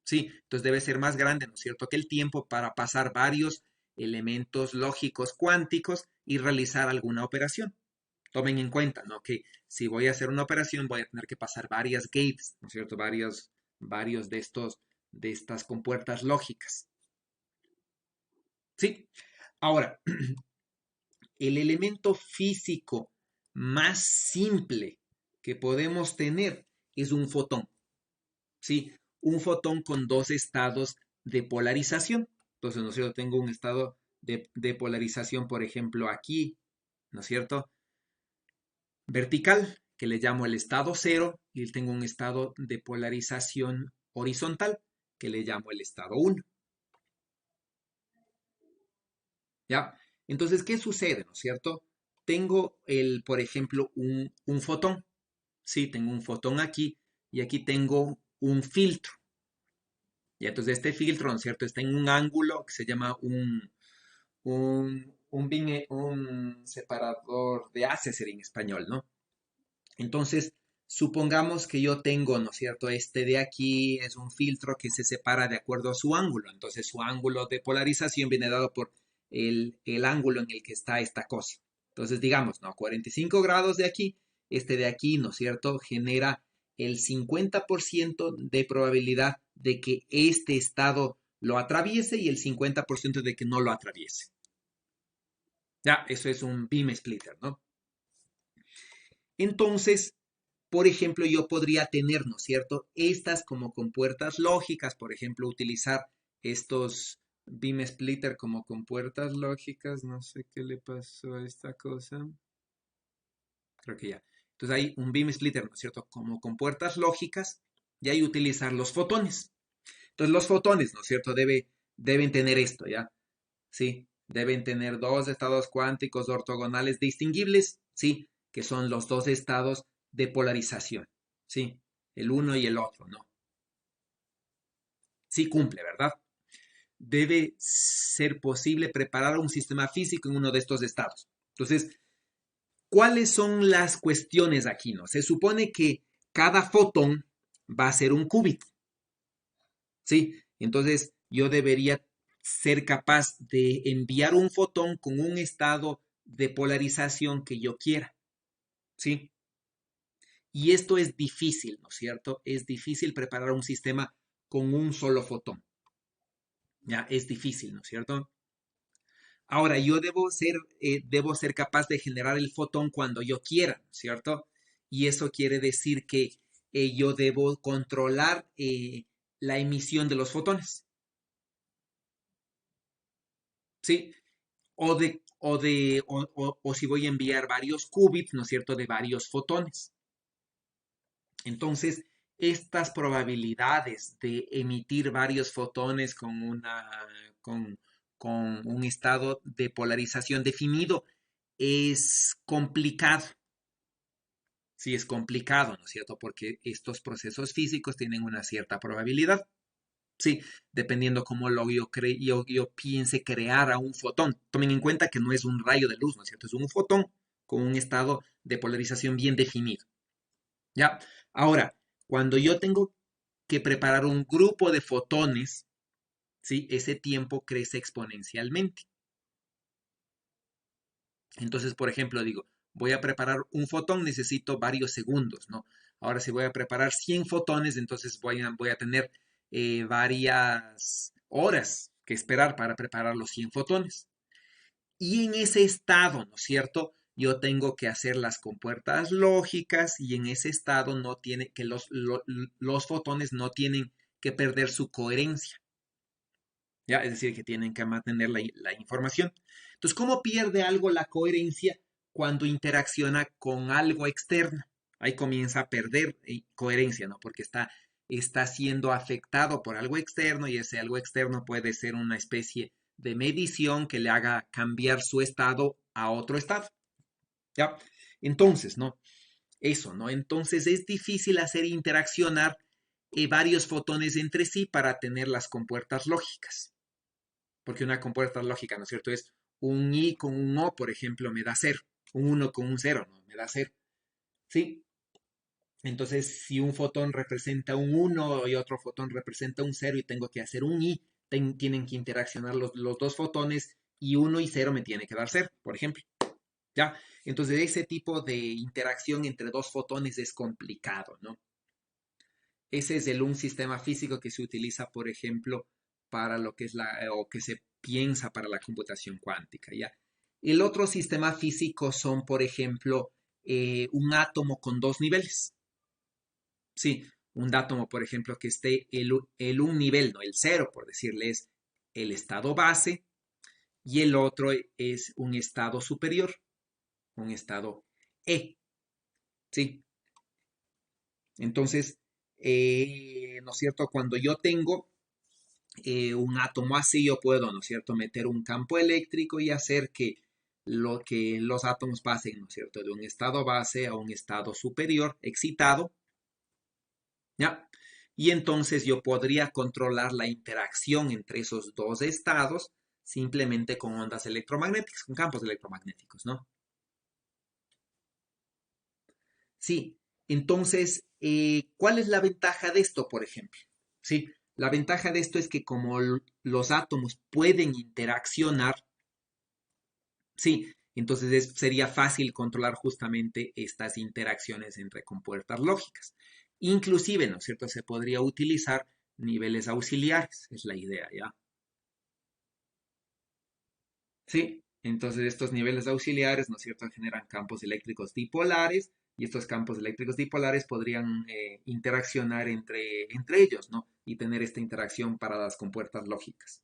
Sí, entonces debe ser más grande, ¿no es cierto?, que el tiempo para pasar varios elementos lógicos cuánticos y realizar alguna operación. Tomen en cuenta, ¿no?, que si voy a hacer una operación voy a tener que pasar varias gates, ¿no es cierto?, varios de estas compuertas lógicas. Sí, ahora, el elemento físico más simple que podemos tener es un fotón, ¿sí? Un fotón con dos estados de polarización. Entonces, ¿no es cierto? Tengo un estado de polarización, por ejemplo, aquí, ¿no es cierto?, vertical, que le llamo el estado cero, y tengo un estado de polarización horizontal, que le llamo el estado 1. ¿Ya? Entonces, ¿qué sucede, no es cierto? Tengo, por ejemplo, un fotón. Sí, tengo un fotón aquí y aquí tengo un filtro. Y entonces este filtro, ¿no es cierto?, está en un ángulo que se llama un separador de haces en español, ¿no? Entonces, supongamos que yo tengo, ¿no es cierto?, este de aquí es un filtro que se separa de acuerdo a su ángulo. Entonces, su ángulo de polarización viene dado por el ángulo en el que está esta cosa. Entonces, digamos, ¿no?, 45 grados de aquí, este de aquí, ¿no es cierto?, genera el 50% de probabilidad de que este estado lo atraviese y el 50% de que no lo atraviese. Ya, eso es un beam splitter, ¿no? Entonces, por ejemplo, yo podría tener, ¿no es cierto?, estas como compuertas lógicas, por ejemplo, utilizar estos beam splitter como compuertas lógicas. No sé qué le pasó a esta cosa. Creo que ya. Entonces hay un beam splitter, ¿no es cierto?, como compuertas lógicas, y hay utilizar los fotones. Entonces los fotones, ¿no es cierto?, deben tener esto, ¿ya? Sí, deben tener dos estados cuánticos ortogonales distinguibles, sí, que son los dos estados de polarización, sí, el uno y el otro, ¿no? Sí cumple, ¿verdad? Debe ser posible preparar un sistema físico en uno de estos estados. Entonces, ¿cuáles son las cuestiones aquí, no? Se supone que cada fotón va a ser un qubit, ¿sí? Entonces, yo debería ser capaz de enviar un fotón con un estado de polarización que yo quiera, ¿sí? Y esto es difícil, ¿no es cierto? Es difícil preparar un sistema con un solo fotón. Ya, es difícil, ¿no es cierto? Ahora, yo debo ser capaz de generar el fotón cuando yo quiera, ¿no es cierto? Y eso quiere decir que yo debo controlar la emisión de los fotones, ¿sí? O si voy a enviar varios qubits, ¿no es cierto?, de varios fotones. Entonces, estas probabilidades de emitir varios fotones con, con un estado de polarización definido es complicado. Sí, es complicado, ¿no es cierto? Porque estos procesos físicos tienen una cierta probabilidad. Sí, dependiendo cómo yo piense crear a un fotón. Tomen en cuenta que no es un rayo de luz, ¿no es cierto? Es un fotón con un estado de polarización bien definido. ¿Ya? Ahora, cuando yo tengo que preparar un grupo de fotones, ¿sí?, ese tiempo crece exponencialmente. Entonces, por ejemplo, digo, voy a preparar un fotón, necesito varios segundos, ¿no? Ahora, si voy a preparar 100 fotones, entonces voy a tener varias horas que esperar para preparar los 100 fotones. Y en ese estado, ¿no es cierto?, yo tengo que hacer las compuertas lógicas y en ese estado no tiene que los fotones no tienen que perder su coherencia. ¿Ya? Es decir, que tienen que mantener la información. Entonces, ¿cómo pierde algo la coherencia cuando interacciona con algo externo? Ahí comienza a perder coherencia, ¿no? Porque está siendo afectado por algo externo y ese algo externo puede ser una especie de medición que le haga cambiar su estado a otro estado. ¿Ya? Entonces, ¿no? Eso, ¿no? Entonces es difícil hacer interaccionar varios fotones entre sí para tener las compuertas lógicas. Porque una compuerta lógica, ¿no es cierto? Es un I con un O, por ejemplo, me da 0. Un 1 con un 0, ¿no? Me da 0. ¿Sí? Entonces, si un fotón representa un 1 y otro fotón representa un 0 y tengo que hacer un I, tienen que interaccionar los dos fotones y 1 y 0 me tiene que dar 0, por ejemplo. ¿Ya? Entonces, ese tipo de interacción entre dos fotones es complicado, ¿no? Ese es un sistema físico que se utiliza, por ejemplo, para lo que es o que se piensa para la computación cuántica, ¿ya? El otro sistema físico son, por ejemplo, un átomo con dos niveles. Sí, un átomo, por ejemplo, que esté un nivel, no el cero, por decirle, es el estado base, y el otro es un estado superior, un estado E. ¿Sí? Entonces, ¿no es cierto? Cuando yo tengo un átomo así, yo puedo, ¿no es cierto?, meter un campo eléctrico y hacer que los átomos pasen, ¿no es cierto?, de un estado base a un estado superior excitado, ¿ya? Y entonces yo podría controlar la interacción entre esos dos estados simplemente con ondas electromagnéticas, con campos electromagnéticos, ¿no? Sí, entonces, ¿cuál es la ventaja de esto, por ejemplo? Sí, la ventaja de esto es que como los átomos pueden interaccionar, sí, entonces sería fácil controlar justamente estas interacciones entre compuertas lógicas. Inclusive, ¿no es cierto?, se podría utilizar niveles auxiliares, es la idea, ¿ya? Sí, entonces estos niveles auxiliares, ¿no es cierto?, generan campos eléctricos dipolares y estos campos eléctricos dipolares podrían interaccionar entre ellos, ¿no? Y tener esta interacción para las compuertas lógicas.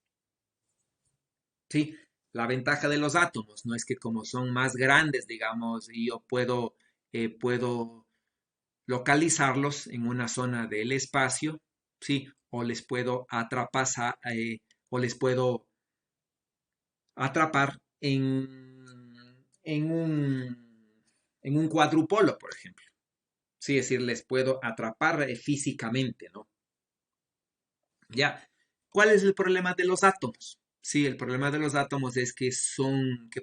Sí, la ventaja de los átomos, ¿no? Es que como son más grandes, digamos, y yo puedo localizarlos en una zona del espacio, ¿sí? O les puedo o les puedo atrapar en en un cuadrupolo, por ejemplo. Sí, es decir, les puedo atrapar físicamente, ¿no? Ya. ¿Cuál es el problema de los átomos? Sí, el problema de los átomos es que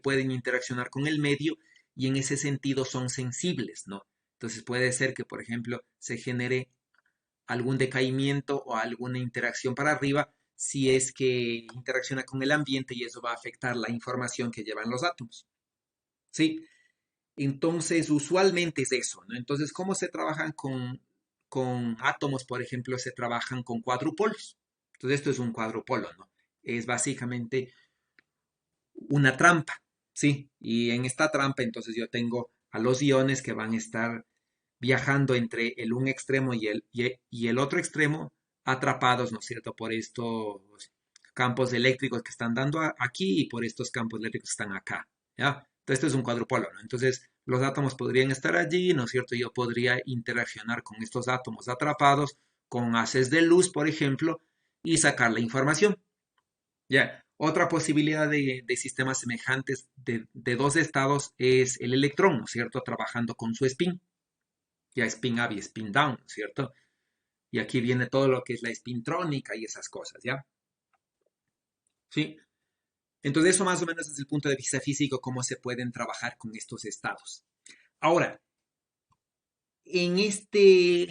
pueden interaccionar con el medio y en ese sentido son sensibles, ¿no? Entonces puede ser que, por ejemplo, se genere algún decaimiento o alguna interacción para arriba si es que interacciona con el ambiente y eso va a afectar la información que llevan los átomos. ¿Sí? Entonces, usualmente es eso, ¿no? Entonces, ¿cómo se trabajan con átomos? Por ejemplo, se trabajan con cuadrupolos. Entonces, esto es un cuadrupolo, ¿no? Es básicamente una trampa, ¿sí? Y en esta trampa, entonces yo tengo a los iones que van a estar viajando entre un extremo y el otro extremo, atrapados, ¿no es cierto?, por estos campos eléctricos que están dando aquí y por estos campos eléctricos que están acá, ¿ya? Entonces, esto es un cuadrupolo, ¿no? Entonces, los átomos podrían estar allí, ¿no es cierto? Yo podría interaccionar con estos átomos atrapados con haces de luz, por ejemplo, y sacar la información, ¿ya? Otra posibilidad de sistemas semejantes de dos estados es el electrón, ¿no es cierto?, trabajando con su spin, ya spin up y spin down, ¿no es cierto? Y aquí viene todo lo que es la spintrónica y esas cosas, ¿ya? Sí. Entonces eso más o menos desde el punto de vista físico, cómo se pueden trabajar con estos estados. Ahora, en este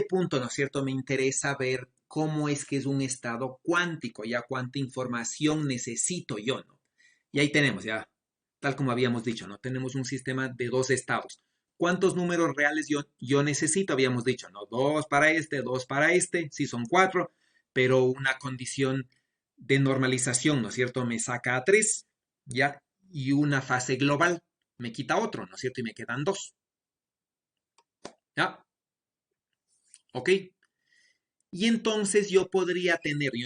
punto, ¿no es cierto?, me interesa ver cómo es que es un estado cuántico, ya cuánta información necesito yo, ¿no? Y ahí tenemos, ya, tal como habíamos dicho, ¿no? Tenemos un sistema de dos estados. ¿Cuántos números reales yo necesito? Habíamos dicho, ¿no? Dos para este, sí son cuatro, pero una condición de normalización, ¿no es cierto?, me saca a tres, ¿ya? Y una fase global me quita otro, ¿no es cierto? Y me quedan dos, ¿ya? ¿Ok? Y entonces yo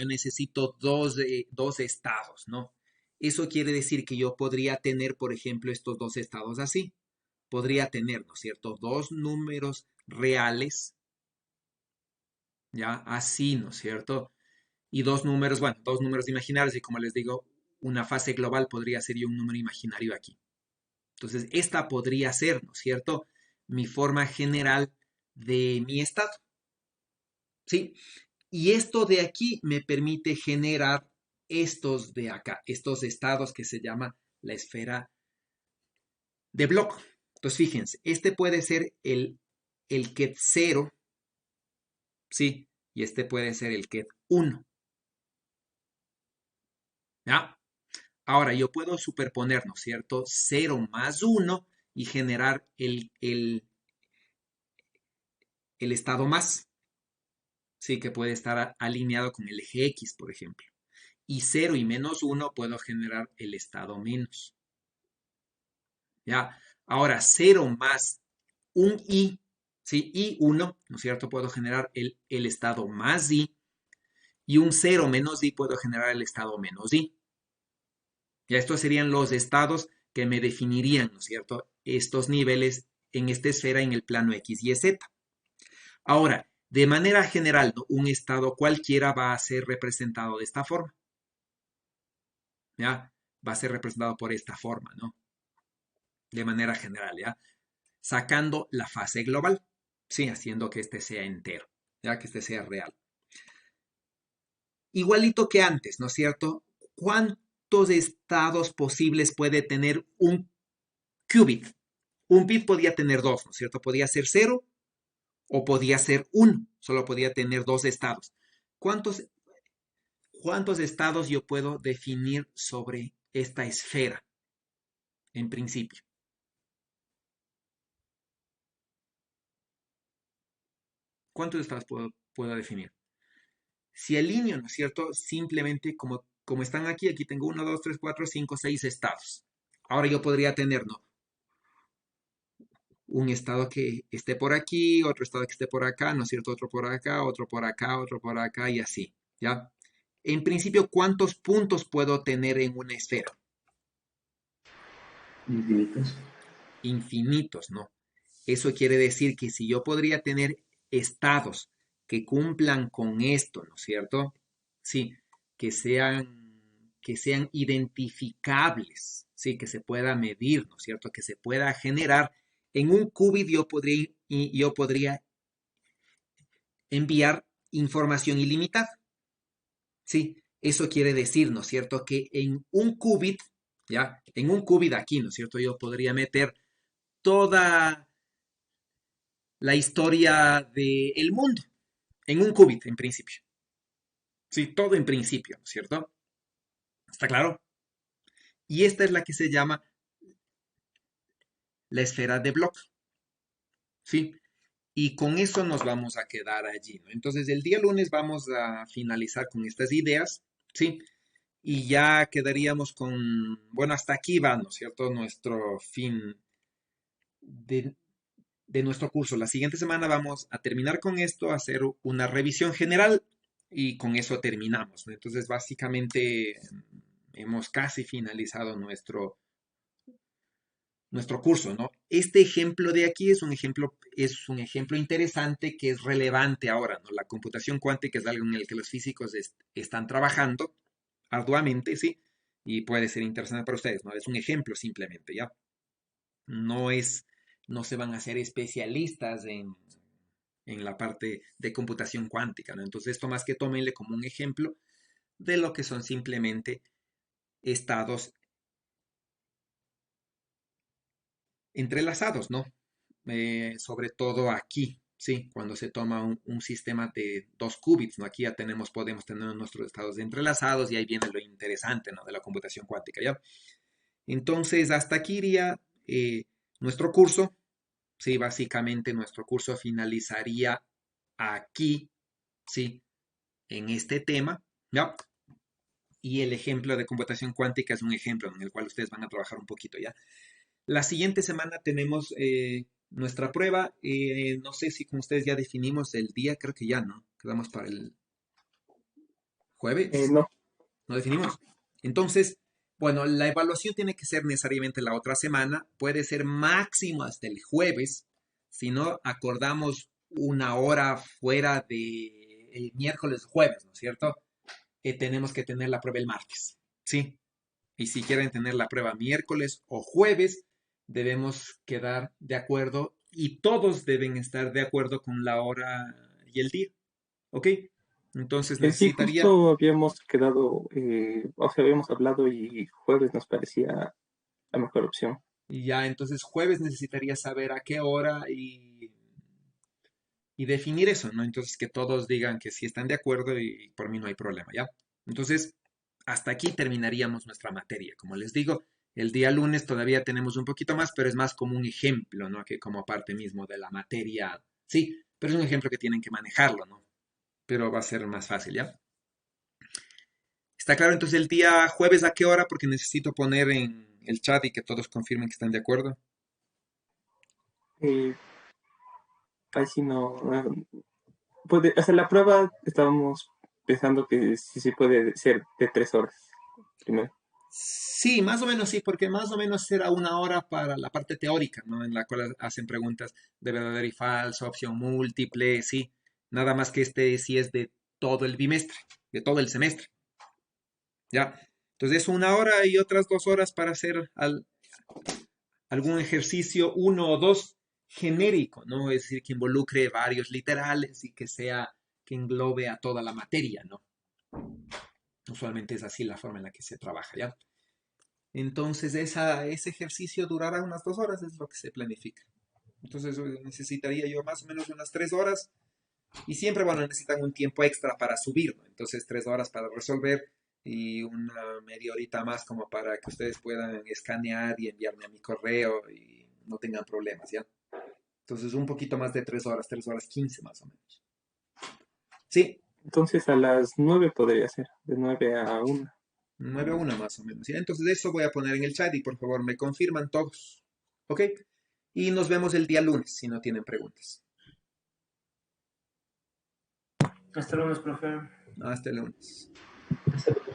necesito dos estados, ¿no? Eso quiere decir que yo podría tener, por ejemplo, estos dos estados así. Podría tener, ¿no es cierto?, dos números reales, ¿ya? Así, ¿no es cierto? Y dos números, bueno, dos números imaginarios y como les digo, una fase global podría ser yo un número imaginario aquí. Entonces, esta podría ser, ¿no es cierto?, mi forma general de mi estado. ¿Sí? Y esto de aquí me permite generar estos de acá, estos estados que se llama la esfera de Bloch. Entonces, fíjense, este puede ser el ket 0, ¿sí? Y este puede ser el ket 1. ¿Ya? Ahora, yo puedo superponer, ¿no es cierto?, 0 más 1 y generar el estado más, ¿sí? Que puede estar alineado con el eje X, por ejemplo. Y 0 y menos 1 puedo generar el estado menos. ¿Ya? Ahora, 0 más un i, ¿sí? I1, ¿no es cierto? Puedo generar el estado más i. Y un 0 menos i puedo generar el estado menos i. Ya estos serían los estados que me definirían, ¿no es cierto?, estos niveles en esta esfera en el plano X, Y, Z. Ahora, de manera general, ¿no?, un estado cualquiera va a ser representado de esta forma. ¿Ya? Va a ser representado por esta forma, ¿no? De manera general, ¿ya? Sacando la fase global, ¿sí? Haciendo que este sea entero, ¿ya? Que este sea real. Igualito que antes, ¿no es cierto? ¿Cuántos estados posibles puede tener un qubit? Un bit podía tener dos, ¿no es cierto? Podía ser 0 o podía ser 1. Solo podía tener dos estados. ¿Cuántos estados yo puedo definir sobre esta esfera en principio? ¿Cuántos estados puedo definir? Si alineo, ¿no es cierto?, simplemente como están aquí tengo 1, 2, 3, 4, 5, 6 estados. Ahora yo podría tener, ¿no?, un estado que esté por aquí, otro estado que esté por acá, ¿no es cierto?, otro por acá, otro por acá, otro por acá y así, ¿ya? En principio, ¿cuántos puntos puedo tener en una esfera? Infinitos. Infinitos, ¿no? Eso quiere decir que si yo podría tener estados que cumplan con esto, ¿no es cierto? Sí, que sean identificables, sí, que se pueda medir, ¿no es cierto? Que se pueda generar. En un qubit yo podría enviar información ilimitada. Sí, eso quiere decir, ¿no es cierto?, que en un qubit, ¿ya? En un qubit aquí, ¿no es cierto?, yo podría meter toda la historia del mundo en un qubit, en principio. Sí, todo en principio, ¿no es cierto? ¿Está claro? Y esta es la que se llama la esfera de Bloch, ¿sí? Y con eso nos vamos a quedar allí, ¿no? Entonces, el día lunes vamos a finalizar con estas ideas, ¿sí? Y ya quedaríamos con, bueno, hasta aquí va, ¿no es cierto?, nuestro fin de, de nuestro curso. La siguiente semana vamos a terminar con esto, a hacer una revisión general y con eso terminamos, ¿no? Entonces, básicamente, hemos casi finalizado nuestro curso, ¿no? Este ejemplo de aquí es un ejemplo interesante que es relevante ahora, ¿no? La computación cuántica es algo en el que los físicos están trabajando arduamente, ¿sí? Y puede ser interesante para ustedes, ¿no? Es un ejemplo simplemente, ¿ya? No se van a hacer especialistas en la parte de computación cuántica, ¿no? Entonces, esto más que tómenle como un ejemplo de lo que son simplemente estados entrelazados, ¿no? Sobre todo aquí, ¿sí? Cuando se toma un sistema de 2 qubits, ¿no? Aquí ya podemos tener nuestros estados entrelazados y ahí viene lo interesante, ¿no?, de la computación cuántica, ¿ya? Entonces, hasta aquí iría nuestro curso. Sí, básicamente nuestro curso finalizaría aquí, ¿sí?, en este tema, ¿ya? Y el ejemplo de computación cuántica es un ejemplo en el cual ustedes van a trabajar un poquito, ¿ya? La siguiente semana tenemos nuestra prueba. No sé si con ustedes ya definimos el día, creo que ya, ¿no? Quedamos para el jueves. No, ¿No definimos? Entonces, bueno, la evaluación tiene que ser necesariamente la otra semana. Puede ser máximo hasta el jueves. Si no, acordamos una hora fuera de el miércoles o jueves, ¿no es cierto? Tenemos que tener la prueba el martes, ¿sí? Y si quieren tener la prueba miércoles o jueves, debemos quedar de acuerdo y todos deben estar de acuerdo con la hora y el día. ¿Ok? Entonces Sí, necesitaría, justo habíamos quedado, o sea, habíamos hablado y jueves nos parecía la mejor opción. y ya entonces jueves necesitaría saber a qué hora y definir eso, ¿no? Entonces que todos digan que sí están de acuerdo y por mí no hay problema, ¿ya? Entonces, hasta aquí terminaríamos nuestra materia. Como les digo, el día lunes todavía tenemos un poquito más, pero es más como un ejemplo, ¿no? Que como parte mismo de la materia. Sí, pero es un ejemplo que tienen que manejarlo, ¿no? Pero va a ser más fácil, ¿ya? ¿Está claro? Entonces el día jueves a qué hora, porque necesito poner en el chat y que todos confirmen que están de acuerdo. Eh, Casi no, puede, o sea, la prueba estábamos pensando que sí, sí puede ser de 3 horas primero. Sí, más o menos sí, porque más o menos será una hora para la parte teórica, ¿no? En la cual hacen preguntas de verdadero y falso, opción múltiple, sí. Nada más que este sí es de todo el bimestre, de todo el semestre, ¿ya? Entonces es una hora y otras 2 horas para hacer algún ejercicio, uno o dos genérico, ¿no? Es decir, que involucre varios literales y que sea, que englobe a toda la materia, ¿no? Usualmente es así la forma en la que se trabaja, ¿ya? Entonces ese ejercicio durará unas 2 horas, es lo que se planifica. Entonces necesitaría yo más o menos unas 3 horas y siempre, bueno, necesitan un tiempo extra para subir, ¿no? Entonces 3 horas para resolver y una media horita más como para que ustedes puedan escanear y enviarme a mi correo y no tengan problemas, ¿ya? Entonces un poquito más de 3 horas, 3 horas 15 más o menos. Sí, Entonces a las 9 podría ser, de 9 a 1. 9 a 1 más o menos, ¿ya? Entonces eso voy a poner en el chat y por favor me confirman todos, ¿ok? Y nos vemos el día lunes si no tienen preguntas. Hasta luego, profe. Hasta el lunes. Hasta luego.